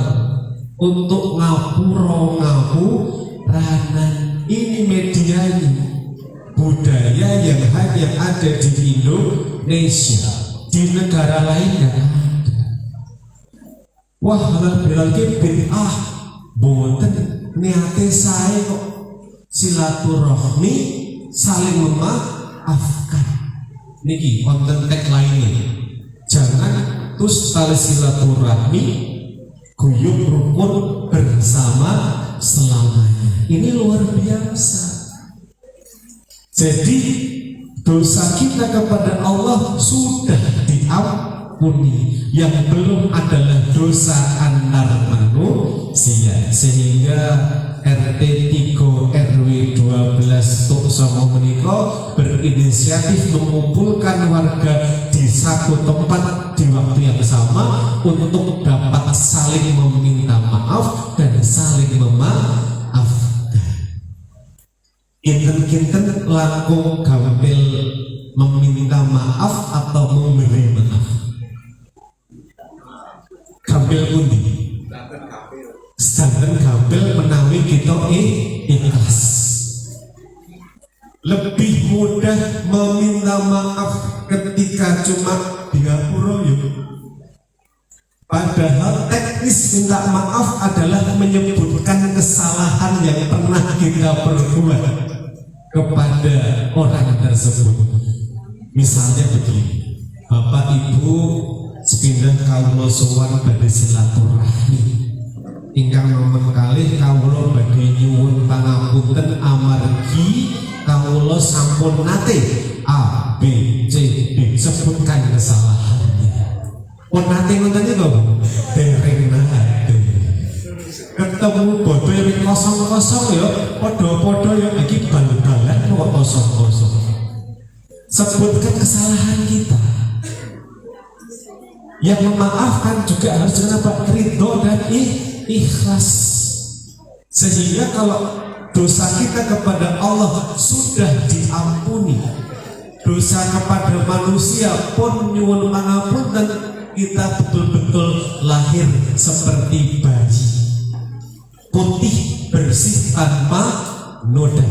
[SPEAKER 4] untuk ngapuranan. Ini medianya, budaya yang hanya ada di Indonesia, di negara lain tidak ada. Wah halal bihalal bid'ah, boten niate saya kok silaturahmi, saling memaafkan. Niki konten tagline-nya. Jangan terus tali silaturahmi, guyub rukun bersama selamanya. Ini luar biasa. Jadi dosa kita kepada Allah sudah ampuni. Yang belum adalah dosa antar manusia, sehingga RT 3 RW 12 Tuk Songo menika berinisiatif mengumpulkan warga di satu tempat di waktu yang sama untuk dapat saling meminta maaf dan saling memaafkan. Kinten-kinten langkung gampil meminta maaf atau memberi maaf. Gampil pundi? Sedangkan gampil menawi kita ikhlas. Lebih mudah meminta maaf ketika cuma di ngapura yuk. Padahal teknis minta maaf adalah menyebutkan kesalahan yang pernah kita perbuat kepada orang tersebut. Misalnya begini, Bapak Ibu sepindah kawula sowan badhe silaturahmi. Ingkang nomen kalih kawula badhe nyuwun pangapunten amargi kawula sampun nate A, B, C, D sebutkan kesalahannya. Pun nate ngoten niku dereng nate. Ketemu bodoh yang kosong-kosong ya, podo-podo ya iki bal-balan kok kosong-kosong. Sebutkan kesalahan kita. Yang memaafkan juga harus dapat ridho dan ikhlas. Sehingga kalau dosa kita kepada Allah sudah diampuni, dosa kepada manusia pun nyuwun pangapunten, kita betul-betul lahir seperti bayi, putih bersih tanpa noda.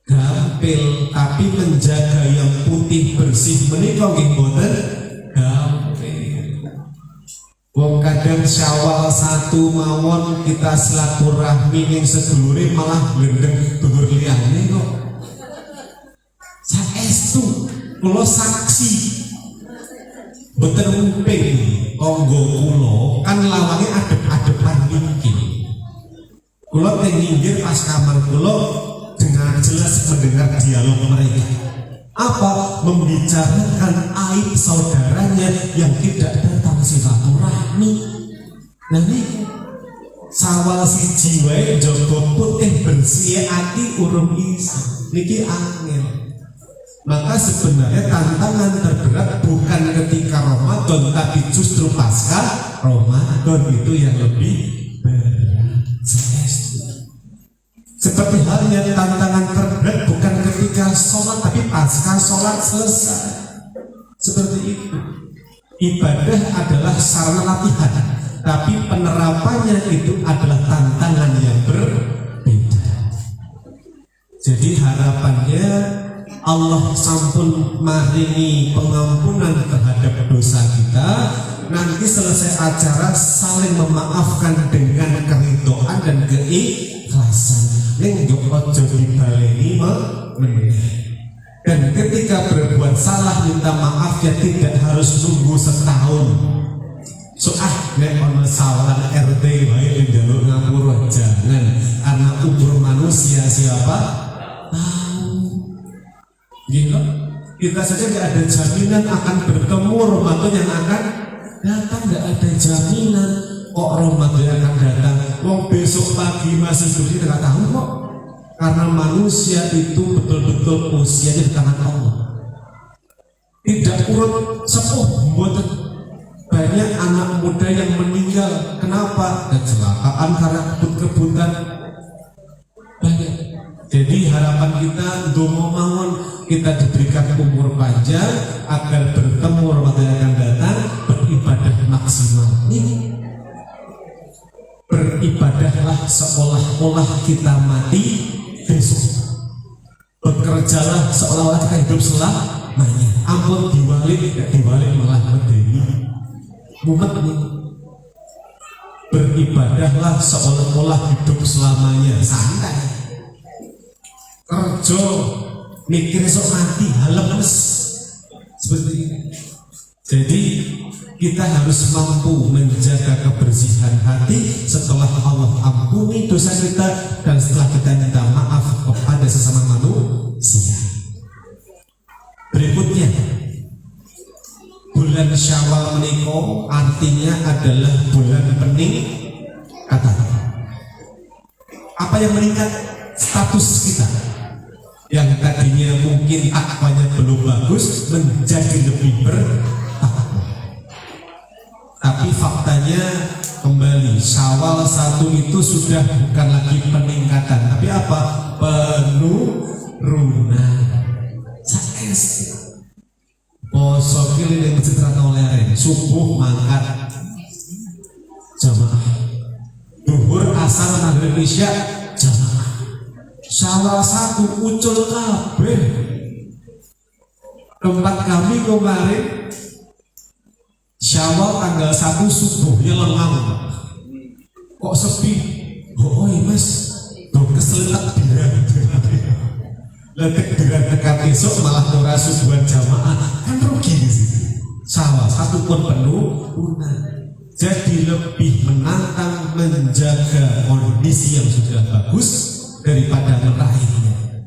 [SPEAKER 4] Gampil, tapi menjaga yang putih bersih menika nggih mboten gampil. Wong kadang Syawal 1 mawon kita silaturahmi ning sedulure malah glendeng dulur liyane kok. Saestu kula saksi mboten umping tangga kula kan lawange adep-adepan niki. Kula teng nyinggir pas kamar kula dengan jelas mendengar dialog mereka. Apa? Membicarakan aib saudaranya yang tidak datang silaturahmi. Nah ini Syawal siji wae jaga putih bersih ati urung isi. Niki angel. Maka sebenarnya tantangan terberat bukan ketika Ramadan, tapi justru pasca Ramadan itu yang lebih berat. Seperti halnya tantangan terberat bukan ketika sholat, tapi pasca sholat selesai. Seperti itu. Ibadah adalah sarana latihan, tapi penerapannya itu adalah tantangan yang berbeda. Jadi harapannya Allah sampun maringi pengampunan terhadap dosa kita. Nanti selesai acara saling memaafkan dengan keridhaan dan keikhlasan. Ning yo aja dibaleni meneh. Dan ketika berbuat salah minta maaf ya tidak harus nunggu setahun. Nek ono sawalan RT wae njaluk ngapura jangan, karena umur manusia siapa tahu. Gitu. Kita saja nggak ada jaminan akan bertemu Ramadan yang akan datang, nggak ada jaminan kok Ramadan yang akan datang. Wong besok pagi masih suci nggak tahu kok. Karena manusia itu betul-betul usianya di tangan Allah. Tidak urut sepuh, banyak anak muda yang meninggal. Kenapa? Kecelakaan karena kebut-kebutan banyak. Jadi harapan kita donga mawon kita diberikan umur panjang agar bertemu Ramadan yang akan datang, beribadah maksimal. Ini beribadahlah seolah-olah kita mati besok. Bekerjalah seolah-olah kita hidup selamanya. Ampun diwalik, tidak diwalik malah medeni. Mumet ini. Beribadahlah seolah-olah hidup selamanya. Santai. Kerja mikir esok mati, halemes. Seperti ini. Jadi kita harus mampu menjaga kebersihan hati setelah Allah ampuni dosa kita dan setelah kita minta maaf kepada sesama manusia. Berikutnya, bulan Liko artinya adalah bulan peningkatan. Apa yang meningkat? Status kita yang tadinya mungkin takwanya belum bagus menjadi lebih bertakwa. Tapi faktanya kembali Syawal 1 itu sudah bukan lagi peningkatan, tapi apa? Penurunan. Saes. Poso kili yang bercerita oleh subuh mangkat jamaah, duhur asar maghrib isya jamaah. Syawal 1 ucul kabeh. Tempat kami kemarin Syawal tanggal 1 subuhnya lengang. Kok sepi? Oh iya mas, tuh keselitak biran. Letek dengan tekan besok malah ora subuhan jamaah, kan rugi di situ. Syawal 1 pun penuh. Jadi lebih menantang menjaga kondisi yang sudah bagus daripada meraihnya.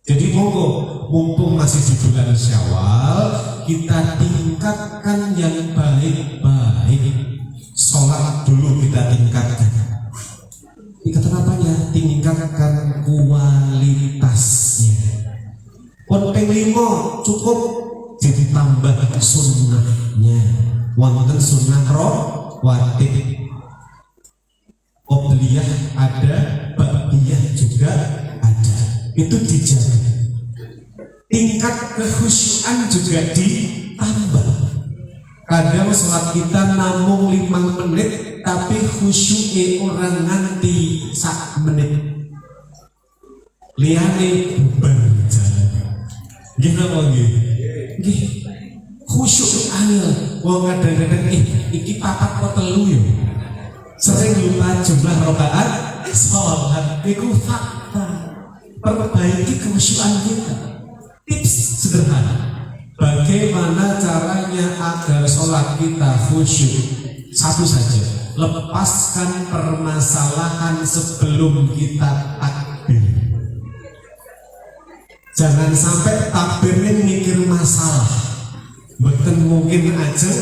[SPEAKER 4] Jadi mumpung masih di bulan Syawal, kita tingkatkan yang baik-baik. Sholat dulu kita tingkatkan. Tingkatkan apanya? Tingkatkan kualitasnya. Pon ping 5 cukup, jadi tambah sunnahnya. Wonten sunnah rawatib. Qobliyah ada, ba'diyah juga ada. Itu dijaga. Tingkat kekhusyuan juga ditambah. Kadang sholat kita namung 5 menit, tapi khusyuke orang nganti 1 menit. Liane bubar jalan. Gimana apa nggih? Khusyuk angel. Wong kadang-kadang iki 4 kok 3 yo. Sering lupa jumlah rakaat sholat. Iku fakta. Perbaiki kekhusyuan kita. Tips sederhana. Bagaimana caranya agar sholat kita khusyuk? Satu saja, lepaskan permasalahan sebelum kita takbir. Jangan sampai takbirnya mikir masalah. Betul mungkin aja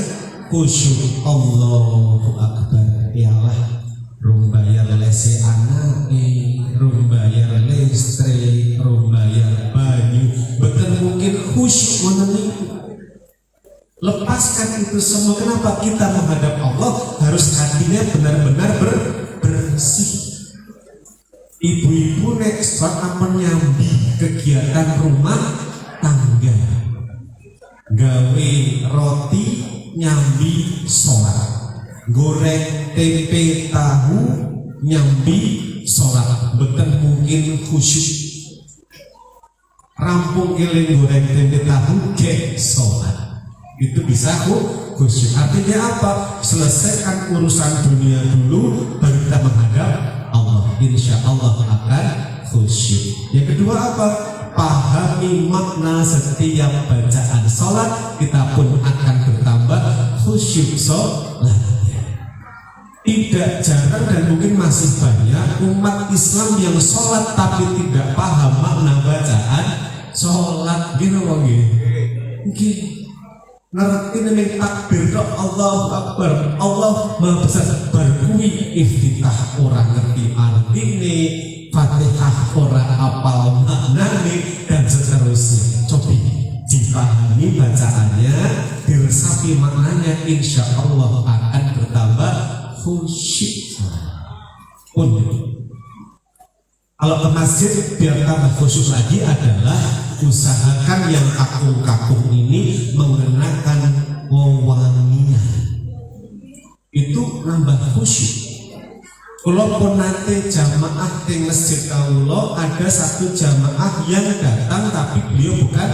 [SPEAKER 4] khusyuk. Allahu Akbar. Yalah, rum bayar lese anak, rum bayar listrik, rum bayar banyu. Betul mungkin khusyuk menentukan. Lepaskan itu semua. Kenapa? Kita menghadap Allah harus hatinya benar-benar bersih. Ibu-ibu nek bakal menyambi kegiatan rumah tangga, gawe roti nyambi sholat, goreng tempe tahu nyambi sholat. Betul mungkin khusyuk. Rampung eling goreng tempe tahu ke sholat. Itu bisa khusyuk. Artinya apa? Selesaikan urusan dunia dulu, baru kita menghadap Allah. Insya Allah akan khusyuk. Yang kedua apa? Pahami makna setiap bacaan sholat, kita pun akan bertambah khusyuk sholatnya. Tidak jarang dan mungkin masih banyak umat Islam yang sholat tapi tidak paham makna bacaan sholat. Gini wong gini. Ngerti ning takbir tok Allahu Akbar, Allah Maha Besar, berkuwi iftitah orang ngerti artine, Fatihah orang apal maknane dan seterusnya. Coba dipahami bacaannya, diresapi maknanya, insya Allah akan bertambah khusyuk. Kalau ke masjid biar tambah khusyuk lagi adalah usahakan yang kakung-kakung ini mengenakan wewangian. Itu nambah khusyuk. Kalau pun nanti jamaah di masjid kaulo, ada satu jamaah yang datang tapi beliau bukan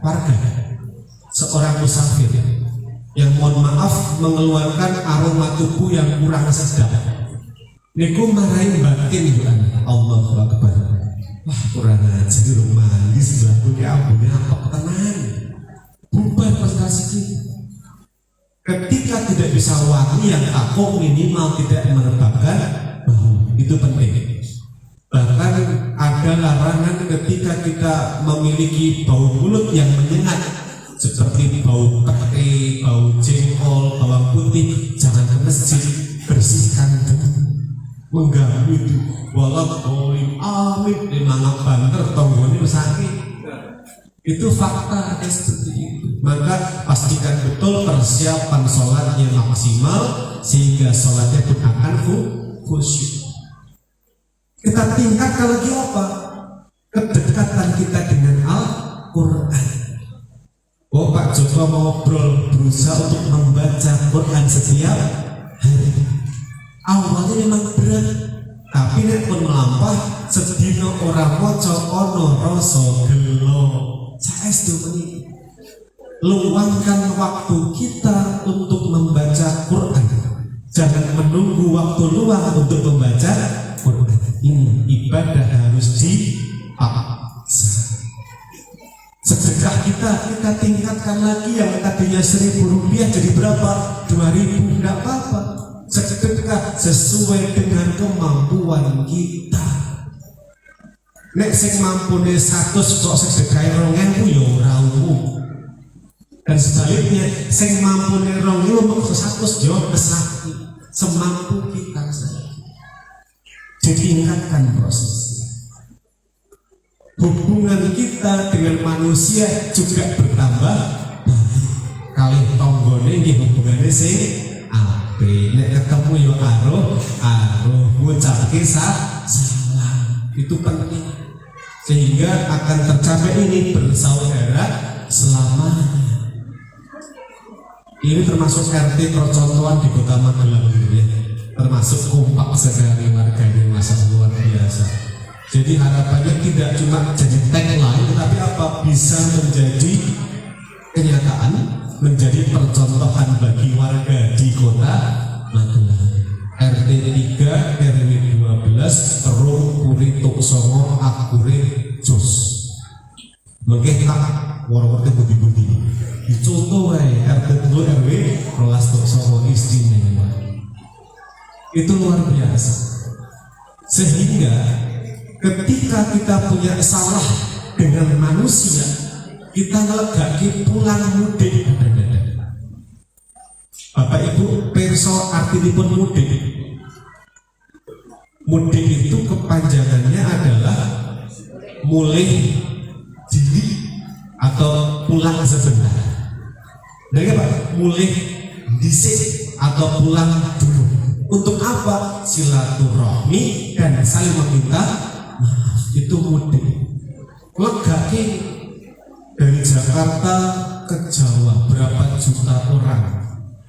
[SPEAKER 4] warga, seorang musafir yang mohon maaf mengeluarkan aroma tubuh yang kurang sedap. Niku marahin batin bukan? Allahu Akbar. Wah kurang aja di rumah di sebelahku ya ampun apa tenang. Bubar prestasi kita. Ketika tidak bisa wangi yang takut minimal tidak merebakkan bau. Itu penting. Bahkan ada larangan ketika kita memiliki bau mulut yang menyengat. seperti bau pete, bau jengkol, bawang putih, jangan ke masjid, bersihkan itu. Mengganggu itu, walau bolim amit dimana banter tonggoni sakit. Itu fakta ada seperti itu. Maka pastikan betul persiapan sholatnya maksimal sehingga sholatnya pun akan khusyuk. Kita tingkatkan lagi apa? Kedekatan kita dengan Al-Quran. Oh, Pak Joko mau berusaha untuk membaca Quran setiap hari. Awalnya memang berat, tapi nek pun melampah sedina ora maca ana rasa gelo. Saestu meniki. Luangkan waktu kita untuk membaca Quran. Jangan menunggu waktu luang untuk membaca Quran. Ini ibadah harus dipaksa. Sedekah kita tingkatkan lagi, yang tadinya Rp1.000 jadi berapa? 2.000, enggak apa-apa. Sedekah sesuai dengan kemampuan kita. Nek sing mampune 100 kok sedekahe 2.000 ya ora umum. Dan sebaliknya sing mampune 2.000 kok 100 yo mesake. Semampu kita saja. Jadi ingatkan proses. Hubungan kita dengan manusia juga bertambah baik. Kali tonggone nggih hubungane sing apik. Nek ketemu yo aruh ngucapke salam. Itu penting. Sehingga akan tercapai ini bersaudara selamanya. Ini termasuk RT percontohan di Kota Magelang ya. Termasuk kompak sekali warganya, masa luar biasa. Jadi harapannya tidak cuma jadi tagline, tetapi apa bisa menjadi kenyataan, menjadi percontohan bagi warga di Kota Magelang. RT 3 RW 12 Rum Puri Tuk Songo Akure Jos. Mungkin tak warga budi-budi. Dicontoh RT 2 RW Rolas Tuk Songo istimewa. Itu luar biasa. Sehingga ketika kita punya salah dengan manusia, kita ngelegaki pulang mudik. Bapak Ibu perso artinipun mudik. Mudik itu kepanjangannya adalah mulih diri atau pulang sebentar. Dari apa? Mulih dhisik atau pulang dulu. Untuk apa? Silaturahmi dan saling meminta maaf. Itu mudik. Legaki dari Jakarta ke Jawa berapa juta orang?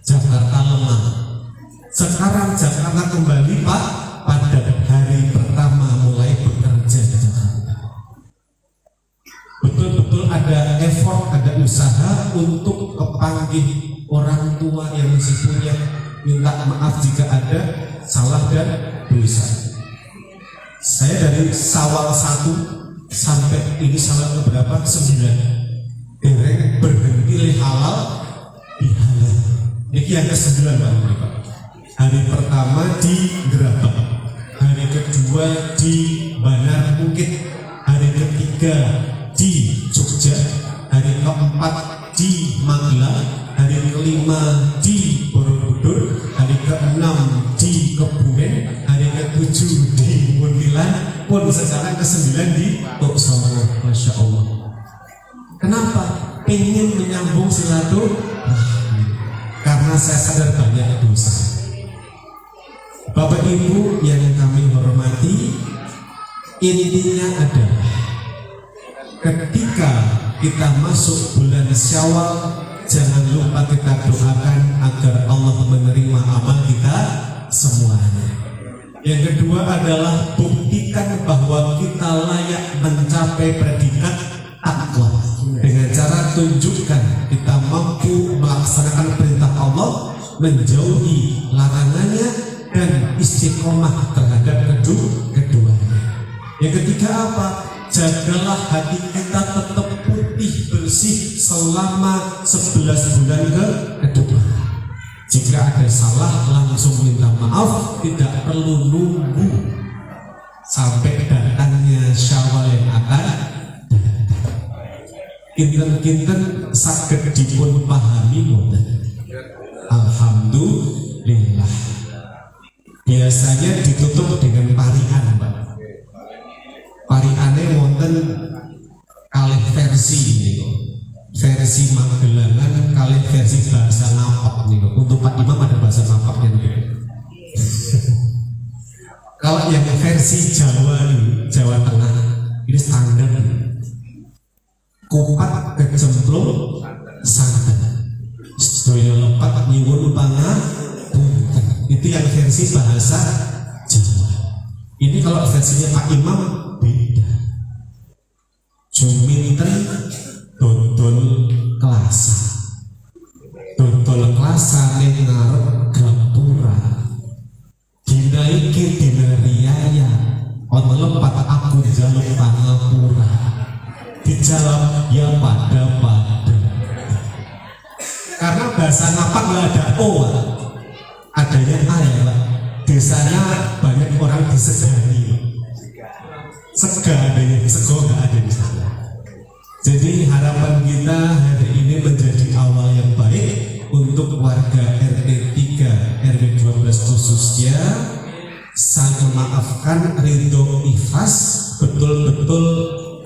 [SPEAKER 4] Jakarta lemah. Sekarang Jakarta kembali Pak pada hari pertama mulai bekerja di Jakarta. Betul-betul ada effort, ada usaha untuk kepanggih orang tua yang masih punya, minta maaf jika ada salah dan dosa. Saya dari Sawal 1 sampai ini Sawal berapa? 9. Dereng berhenti halal dihalal. Ini yang ke-9 Pak. Hari pertama di Gerabak, hari kedua di Banar Bukit, hari ketiga di Jogja, hari keempat di Magelang, hari kelima di Borobudur, hari keenam di Kebumen, hari ketujuh di Muntilan, pun sekarang ke-9 di Tuk Songo. Masya Allah. Kenapa? Ingin menyambung silaturahmi. Karena saya sadar banyak dosa. Bapak Ibu yang kami hormati, intinya adalah ketika kita masuk bulan Syawal, jangan lupa kita doakan agar Allah menerima amal kita semuanya. Yang kedua adalah buktikan bahwa kita layak mencapai predikat takwa dengan cara tunjukkan kita mampu melaksanakan perintah Allah, menjauhi larangannya, dan istiqomah terhadap keduanya. Yang ketiga apa? Jagalah hati kita tetap putih bersih selama 11 bulan ke depan. Jika ada salah langsung minta maaf, tidak perlu nunggu sampai datangnya Syawal yang akan datang. kinten-kinten saged dipun pahami mboten? Alhamdulillah. Biasanya ditutup dengan parian, Pak. Pariane wonten kalih versi niku. Versi Magelangan kalih versi bahasa Napak niku. Untuk Pak Imam ada bahasa Napaknya niku. Kalau yang versi Jawa nih, Jawa Tengah ini standar. Kupat kecemplung santen. Sedaya lepat nyuwun pangapunten. Itu yang versi bahasa Jawa. Ini kalau versinya Pak Imam beda. Juminten dodol kelasa. Dodol kelasa ning ngarep gapura. Dinaiki dinariaya. Ono lepat aku jaluk pangapura. Dijawab ya pada. Karena bahasa Napak nggak ada O, adanya A ya Pak. Desanya banyak orang disegani, sega adanya, sego nggak ada di sana. Jadi harapan kita hari ini menjadi awal yang baik untuk warga RT 3 RW 12 khususnya. Saya memaafkan, ridho ikhlas betul-betul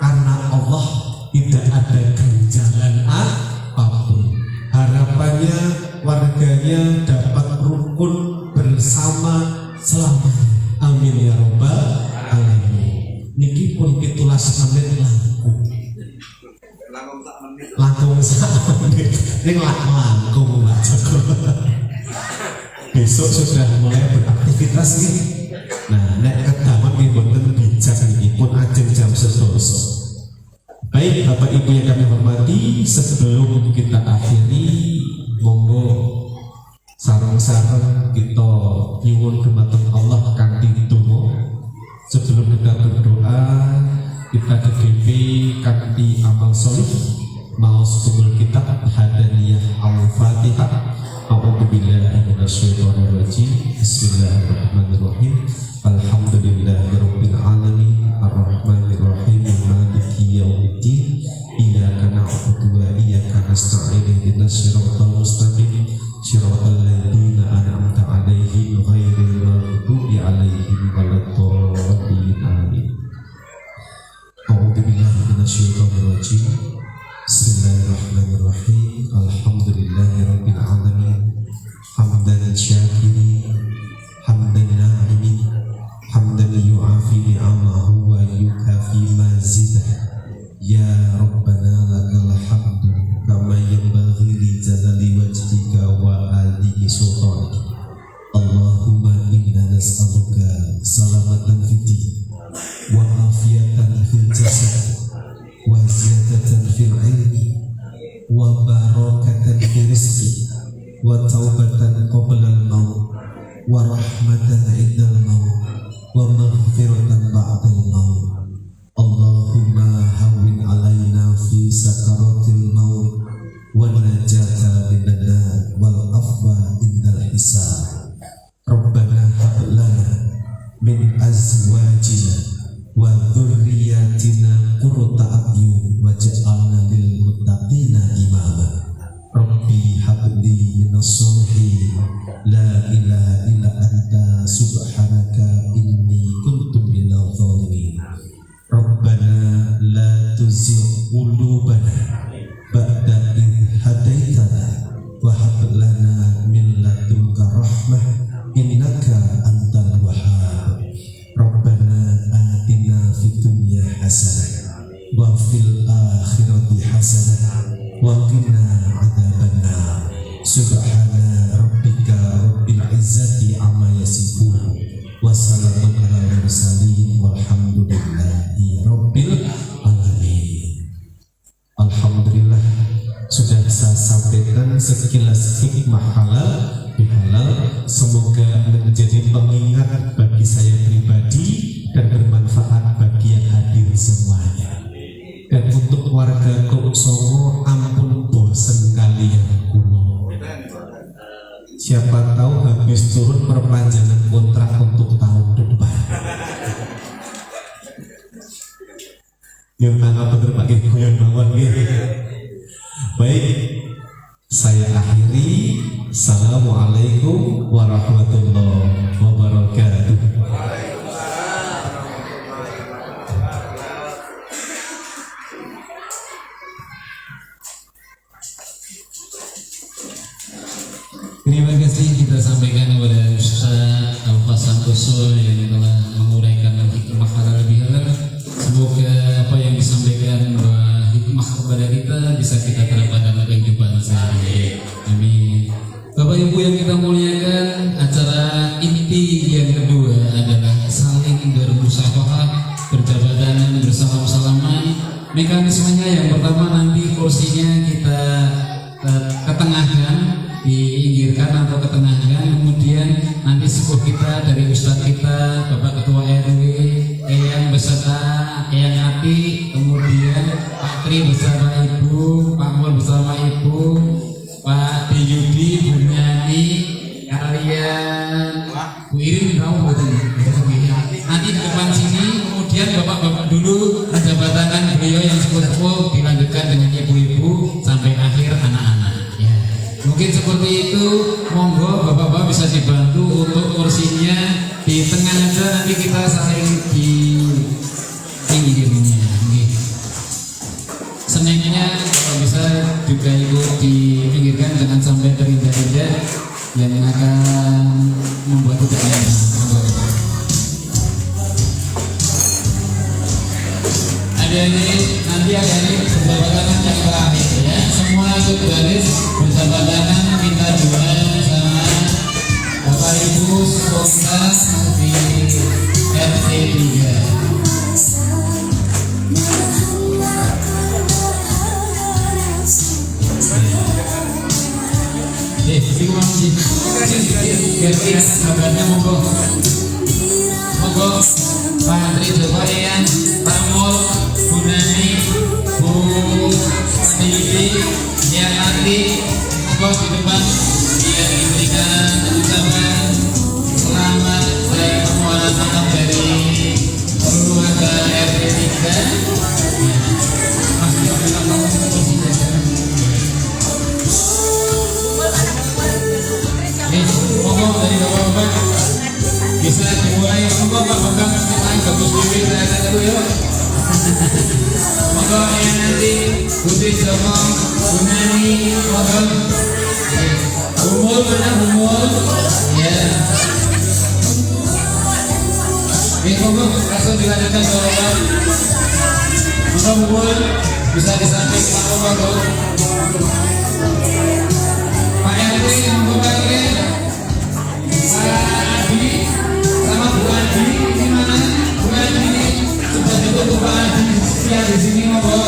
[SPEAKER 4] karena Allah, tidak ada ganjalan apapun. Harapannya warganya dapat rukun bersama selamanya. Amin ya robbal alamin. Niki pun 17 menit langkung sak menit. Ini langkung Pak Joko. Besok sudah mulai beraktivitas nih. Nah, nek kedaman nggih wonten bijak niki pun ajeng jam 11. Baik Bapak Ibu yang kami hormati, sebelum kita akhiri, monggo sareng-sareng kita nyuwun dumateng Allah kanthi donga. Sebelum kita berdoa, kita dedhepe kanthi amal sholih maos tumul kitab hadaniyah al-Fatihah. A'udzubillahi minasyaitonir rajim. Bismillahirrahmanirrahim. Alhamdulillahirabbil alamin arrahmanir rahim maliki yaumiddin iyyaka na'budu wa iyyaka nasta'in ihdinas siratal mustaqim siratal ladzina an'amta 'alaihim ghairil maghdubi 'alaihim waladdallin amin. A'udzubillahi minasyaitonir rajim. Bismillahirrahmanirrahim. Alhamdulillahirabbil alamin hamdan syakirin hamdan na'imin hamdan yu'afi ni'amahu wa yukafi mazidah. Ya Rabbana lakal hamdu kama yanbaghi li jalali wajhika wa alihi sultanik. Allahumma inna nas'aluka salamatan fid din wa afiyatan fil jasad wa ziyadatan fil ilmi wa barakatan fil rizqi wa taubatan qabla al-maut wa rahmatan indal maut wa maghfiratan ba'dal maut. Allahumma hawwin alaina fi sakaratil maut wa najata minan nar wal afwa indal hisab. Rabbana hab lana min azwajina wa dhurriyyatina qurrata a'yun waj'alna lil muttaqina imama. Rabbi habli minas sholihin la ilaha illa anta subhanaka inni kuntu minadh dhalimin. Rabbana la tuzigh qulubana ba'da idh hadaitana wa hab lana min ladunka rahmah innaka antal wahhab. Rabbana atina fid dunya hasanah wa fil akhirati hasanah wa qina adzabannar. Subhana rabbika rabbil izzati amma yasifun wa salamun alal mursalin walhamdulillahi rabbil alamin. Alhamdulillah, sudah saya sampaikan sekilas hikmah halal bihalal. Semoga menjadi pengingat bagi saya pribadi dan bermanfaat bagi yang hadir semuanya. Dan untuk warga Kousongo, ampun bosen kalian kuno. Siapa tahu habis turun perpanjangan kontrak untuk tahun depan. Yang tangan bener pakai goyang banget gitu. Baik, saya akhiri. Assalamualaikum warahmatullahi wabarakatuh.
[SPEAKER 1] Terima kasih kita sampaikan kepada Ustaz Alfa Santoso yang telah menguraikan hikmah halal bihalal. Semoga apa yang disampaikan bahwa hikmah kepada kita bisa kita terapkan dalam kehidupan sehari-hari. Amin. Bapak Ibu yang kita muliakan, acara inti yang kedua adalah saling bermusyawarah, berjabat tangan, bersalam-salaman. Mekanismenya yang pertama nanti kursinya kita ketengahkan, diinggirkan atau ketengahkan, kemudian nanti sepuh kita dari Ustadz kita, Bapak Ketua RW, Eyang beserta Eyang Ati, kemudian Pak Tri bersama Ibu, Pak Mul bersama Ibu, Pak Diyudi, Bu Nyani, kalian Bu Irin tahu betul. Nanti di depan sini, kemudian bapak-bapak dulu jabat tangan beliau yang sepuh dilanjutkan dengan ibu-ibu sampai akhir anak-anak. Ya. Mungkin seperti itu, monggo bapak-bapak bisa dibantu untuk kursinya di tengah aja, nanti kita saling di pinggirnya. Senengnya kalau bisa juga ikut dipinggirkan, jangan sampai terindah-indah yang akan membuat tidak nyaman. Nanti ada ini berjabat tangan yang terakhir ya. Semua ikut garis berjabat tangan, minta doa sama Bapak Ibu semoga di RT 3. Ini uang sih. Biar kabarnya monggo. Monggo Pak Andri Jokoyan, Pak Mul, Bu Nani, Bu Didi, yang nanti monggo di depan yang diberikan ucapan selamat dari pemualan malam dari keluarga RT 3. Monggo dari bapak-bapak bisa dimulai. Monggo Pak Bambang, bagus dulu saya dulu yuk. Monggo yang nanti Budi Joko, Bu Nani, monggo. Umul mana umul? Ya. Monggo langsung dilanjutkan ke bawah. Monggo umul bisa di samping Pak monggo. Pak RT, monggo Pak RT. Pak Adi sama Bu Adi di mana? Bu Adi sudah cukup Pak Adi setia di sini monggo.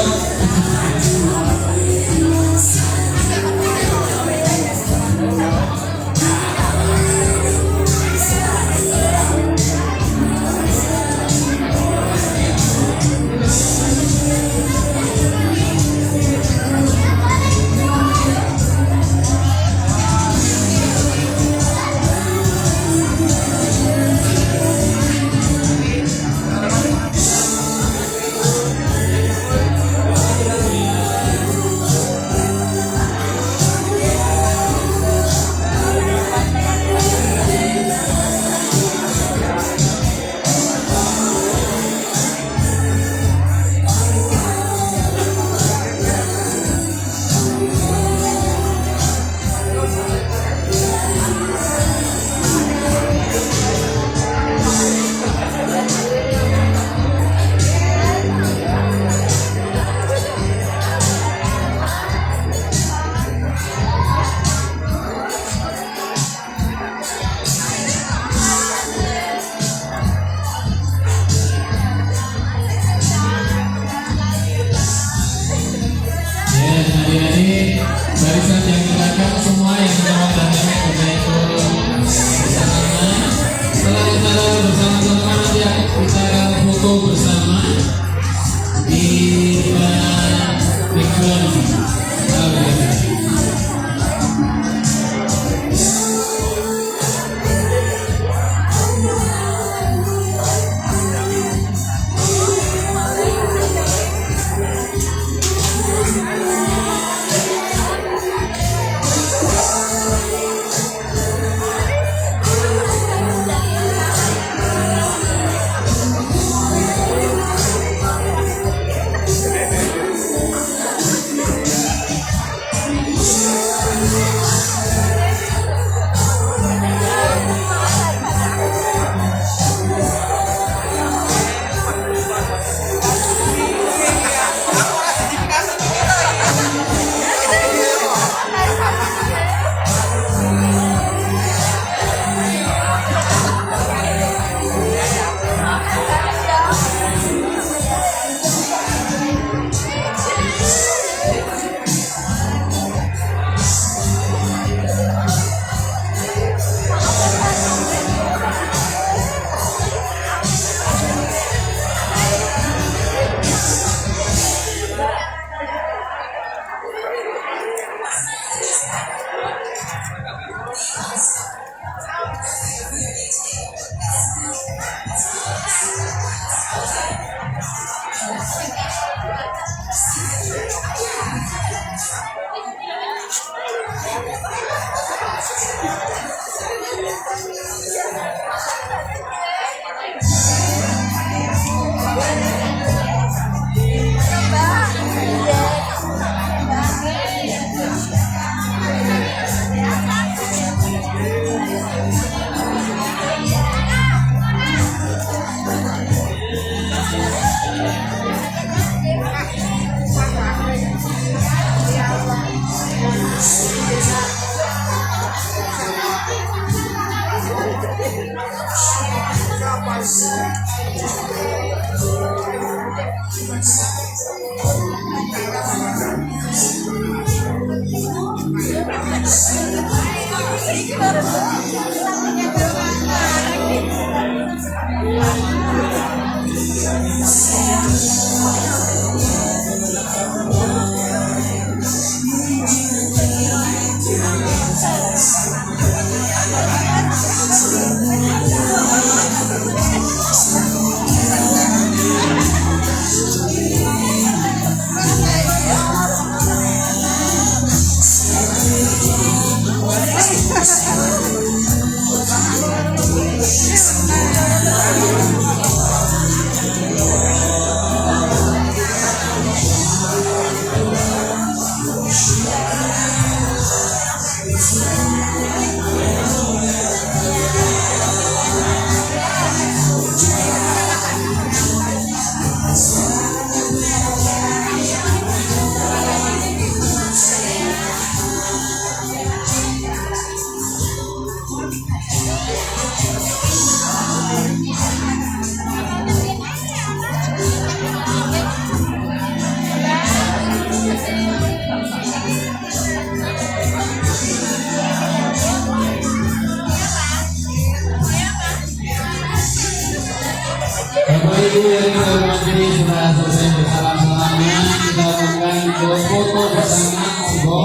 [SPEAKER 1] Bapak Ibu yang dihormati, sudah selesai bersalam-salaman, kita lakukan foto bersama monggo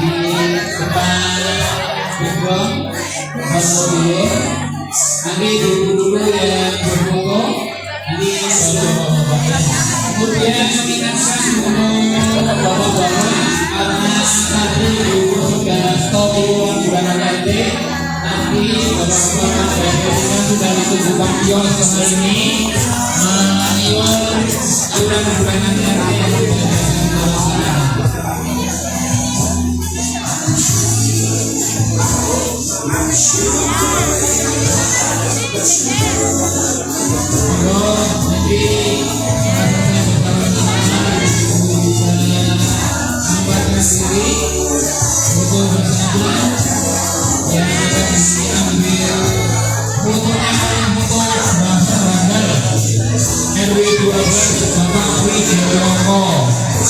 [SPEAKER 1] di depan gerbang foto dulu. Nanti dulu yang berfoto, nanti bapak-bapak. Kemudian mengingatkan untuk bapak-bapak karena tadi ibu sudah stop di ruang gudang lantai. Nanti bapak-bapak sudah ditentukan kios hari ini. Iuran bulanan yang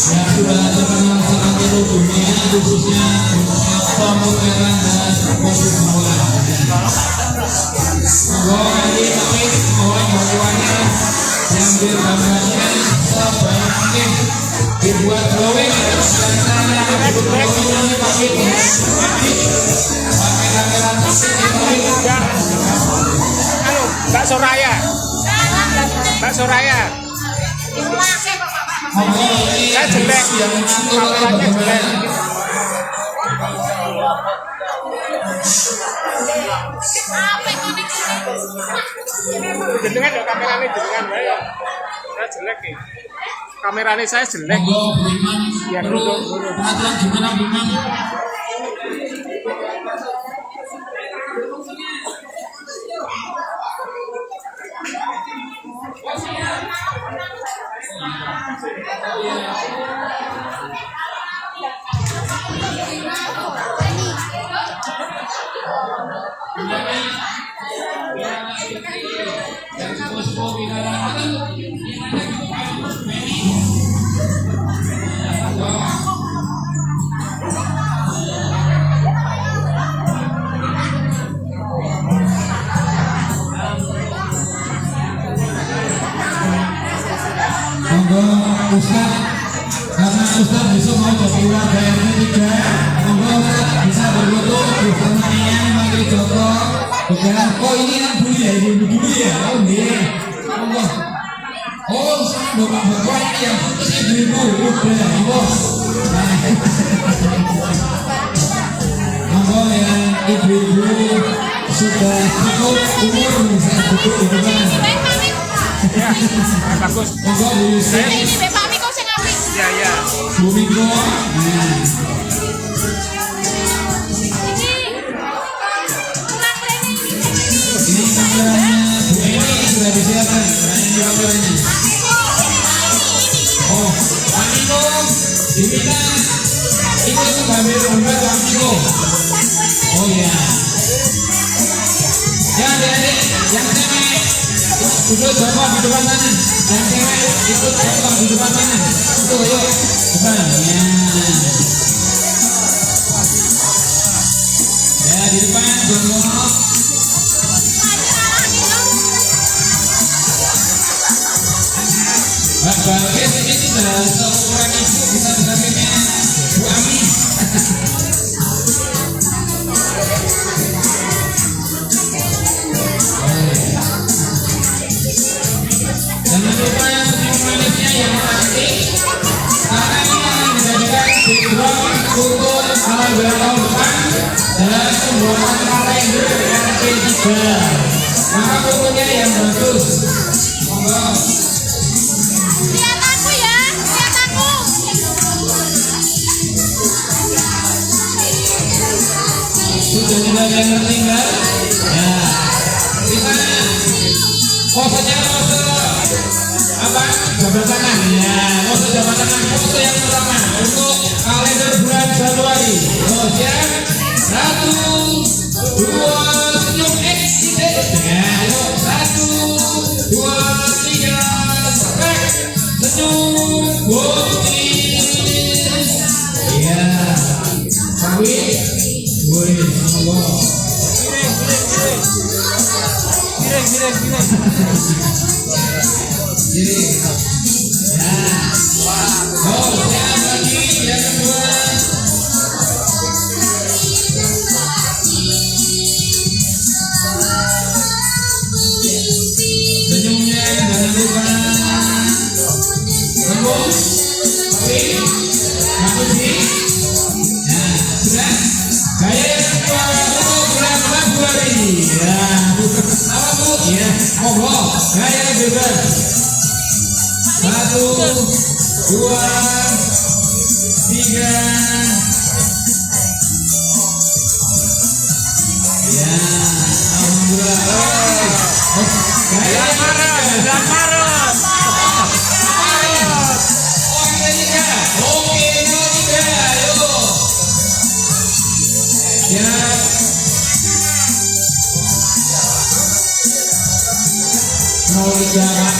[SPEAKER 1] yang sudah terkenal seluruh dunia, khususnya pemuteran dan musik bola. Monggo kami mohon bantuannya yang digambarnya sebanyak mungkin dibuat drawing dan saya pakai kamera
[SPEAKER 5] Mbak Soraya. Mbak Soraya. Saya jelek, kameranya jelek. Jenengan dong kameranya jenengan ya. Saya jelek nih. Kameranya saya jelek.
[SPEAKER 1] Monggo Budiman,
[SPEAKER 5] Ya,
[SPEAKER 1] perlu peraturan gimana Budiman? Ustaz, karena Ustaz besok mau jadi warga RT 3, monggo Ustaz bisa berfoto bersama Nian Mangri Joko. Oh ini kan dulu ya, ibu dulu ya, oh iya, monggo. Oh bapak-bapak ini yang foto si ibu, udah, bos. Monggo yang ibu-ibu sudah cukup umur bisa duduk di depan.
[SPEAKER 5] Ya, bagus.
[SPEAKER 1] Monggo Bu Yusri.
[SPEAKER 6] Ini Bapak Miko sing apik.
[SPEAKER 5] Ya, ya.
[SPEAKER 1] Bu Miko,
[SPEAKER 6] Ini kurang rene
[SPEAKER 1] ini kameranya Bu Eni sudah disiapkan. Ini kameranya. Oh, Pak Miko, diminta ikut mengambil gambar Pak Miko. Oh ya. Ya adik-adik, yang cewek ikut Ikut bapak di depan sana. Yang cewek ikut bapak di depan sana. Tuh, yuk. Depan. Ya. Ya, di depan. Bongok. Pak Bagus ini sudah seumuran ibu, bisa disampingnya Bu Ami. Jangan lupa senyum manisnya yang cantik, karena ini akan menjadikan background untuk tanggal tahun depan dalam pembuatan kalender RP3. Maka fotonya yang bagus. Monggo.
[SPEAKER 6] Lihat aku ya, lihat aku.
[SPEAKER 1] Sudah tidak ada yang tertinggal. Ya, kita posenya pose apa? Jabat tangan. Ya, pose jabat tangan. Pose yang pertama untuk kalender bulan Januari. Oh, siap. 1, 2, senyum X. Ya, yuk. 1, 2, 3, strike. Senyum bukti. Ya, sawit. Boleh, monggo. Kiri. Ya. Oh, siap lagi yang kedua. Senyumnya jangan lupa. Tembus. Oke. Bagus. Nah, sudah. Gaya yang kedua untuk bulan Februari. Ya, apa Bu? Ya, monggo. Gaya bebas. 1, 2, 3. Ya, alhamdulillah. Oh, gaya
[SPEAKER 5] Bulan Maret.
[SPEAKER 1] Oh, ini tiga. Oke, ini tiga. Yuk. Ya. Mau jarak.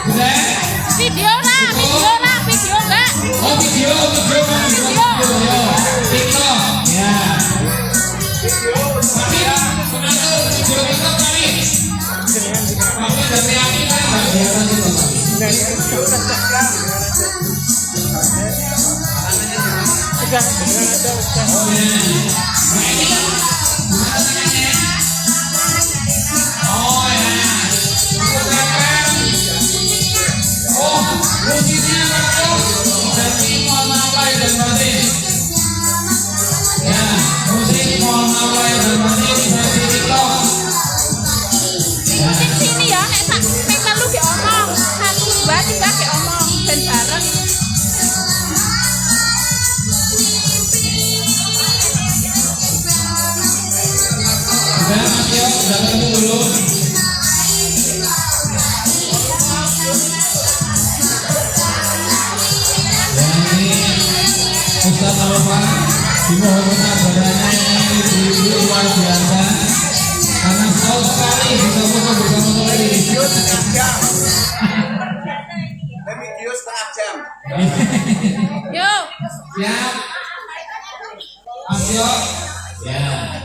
[SPEAKER 1] Udah.
[SPEAKER 6] Video lah, video lah, video enggak?
[SPEAKER 1] Oh, video. Yo. TikTok. Ya. Tapi pengatur video TikTok kami. Tapi dari Ami kan nggak biasa gitu.
[SPEAKER 5] Sudah, ada.
[SPEAKER 1] Oh ya. Nah ini kan gimana tangannya? Oh ya. Usahakan. Oh, musisinya bagus. Berarti mohon maaf lahir dan batin. Ya, musik mohon maaf lahir dan batin versi TikTok.
[SPEAKER 6] Musik sini ya, nek melu diomong. 1, 2, 3 diomong ben bareng.
[SPEAKER 1] Udah Mas Yo, udah ketemu belum? Dan ini Ustaz Alfa dimohon kesabarannya ibu-ibu luar biasa karena setahun sekali bisa foto bersama kembali.
[SPEAKER 3] Video setengah jam.
[SPEAKER 6] Yuk.
[SPEAKER 1] Siap? Mas Yo? Ya.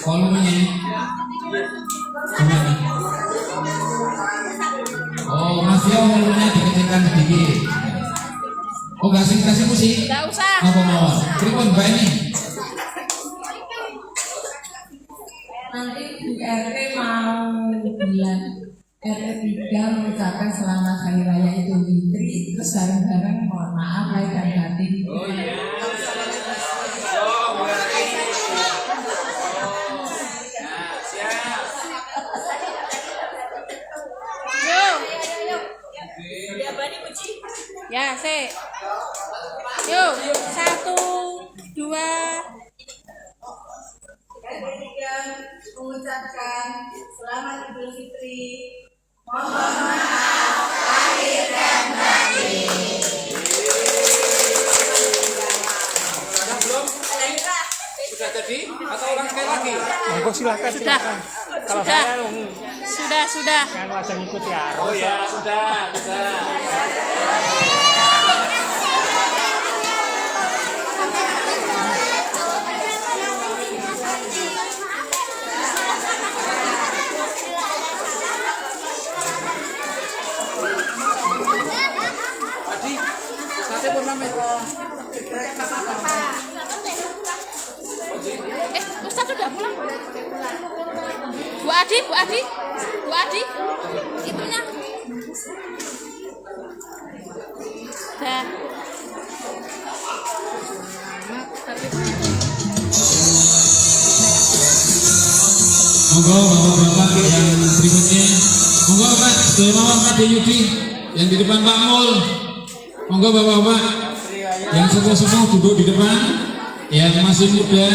[SPEAKER 1] Volumenya gimana? Oh, Mas Yo volumenya dikecilkan sedikit. Oh, nggak sih kasih musik?
[SPEAKER 6] Enggak usah.
[SPEAKER 1] Apa mau? Pripun Mbak ini?
[SPEAKER 7] Nanti di RT mau bilang RT3 mengucapkan selamat hari raya Idul Fitri, terus bareng-bareng mohon maaf lahir dan batin.
[SPEAKER 6] Ya, se. Yuk, 1, 2.
[SPEAKER 7] RT3 mengucapkan selamat Idul Fitri
[SPEAKER 5] Sudah jadi atau orang sekali lagi? Monggo silakan.
[SPEAKER 6] Sudah.
[SPEAKER 5] Kalau
[SPEAKER 6] Sudah.
[SPEAKER 5] saya
[SPEAKER 6] Sudah.
[SPEAKER 5] jangan langsung ikut ya. Oh ya, sudah. Tadi sate pun namanya.
[SPEAKER 6] Ustaz sudah pulang. Bu Adi, itunya. Dah.
[SPEAKER 1] Monggo bapak-bapak yang berikutnya. Monggo Pak, Pak Yudi yang di depan Pak Mul. Monggo bapak-bapak yang sepuh-sepuh duduk di depan, yang masih muda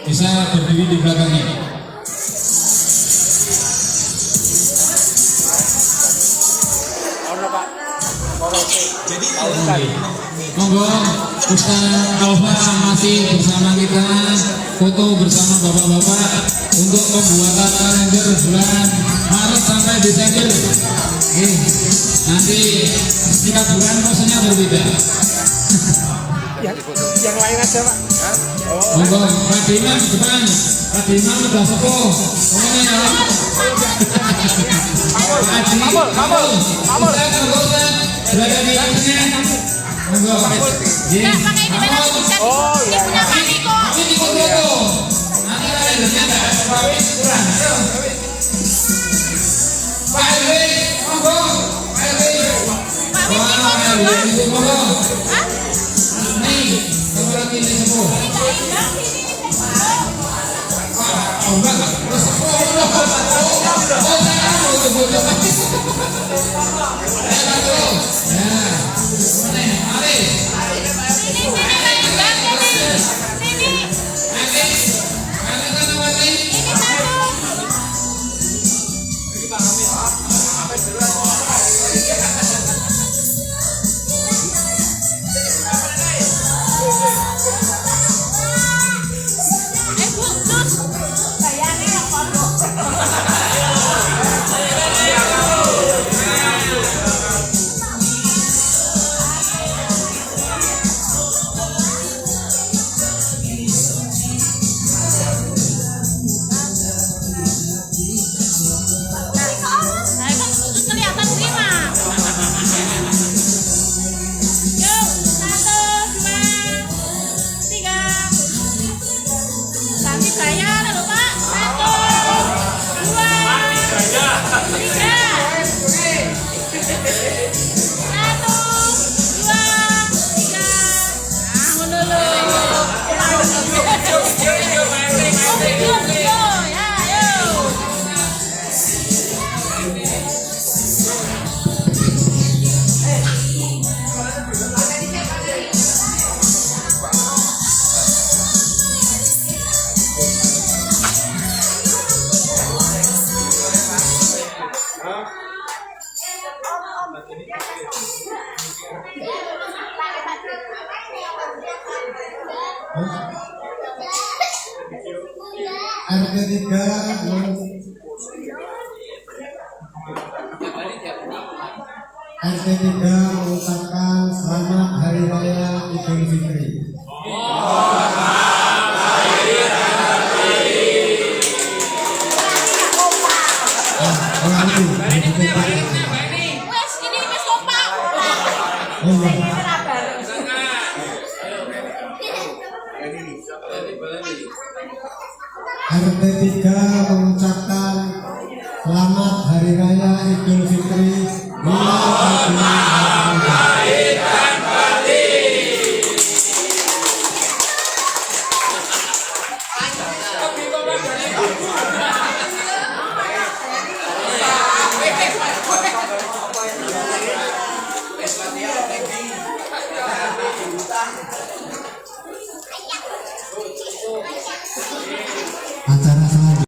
[SPEAKER 1] bisa berdiri di belakangnya. Monggo Ustaz Alfa masih bersama kita, foto bersama bapak-bapak untuk pembuatan kalender bulan Maret sampai Desember. Nanti setiap bulan rasanya berbeda.
[SPEAKER 5] Yang lain aja Pak.
[SPEAKER 1] Monggo Pak Diman di depan. Pak Diman sudah sepuh. Ngomongnya ya. Mamul. Berada di atasnya. Monggo.
[SPEAKER 6] Enggak pakai ini memang bisa.
[SPEAKER 5] Oh, iya.
[SPEAKER 6] Ini punya kami kok.
[SPEAKER 1] Kami di foto. Nanti kalendernya enggak ada pawit kurang. Pak Elwi, monggo. Pak Elwi. Monggo.
[SPEAKER 6] Hah?
[SPEAKER 1] Nih, kamu lagi ini sepuh. Oh, enggak.
[SPEAKER 2] RT3 mengucapkan selamat Hari Raya Idul Fitri. RT3 mengucapkan selamat Hari Raya Idul Fitri.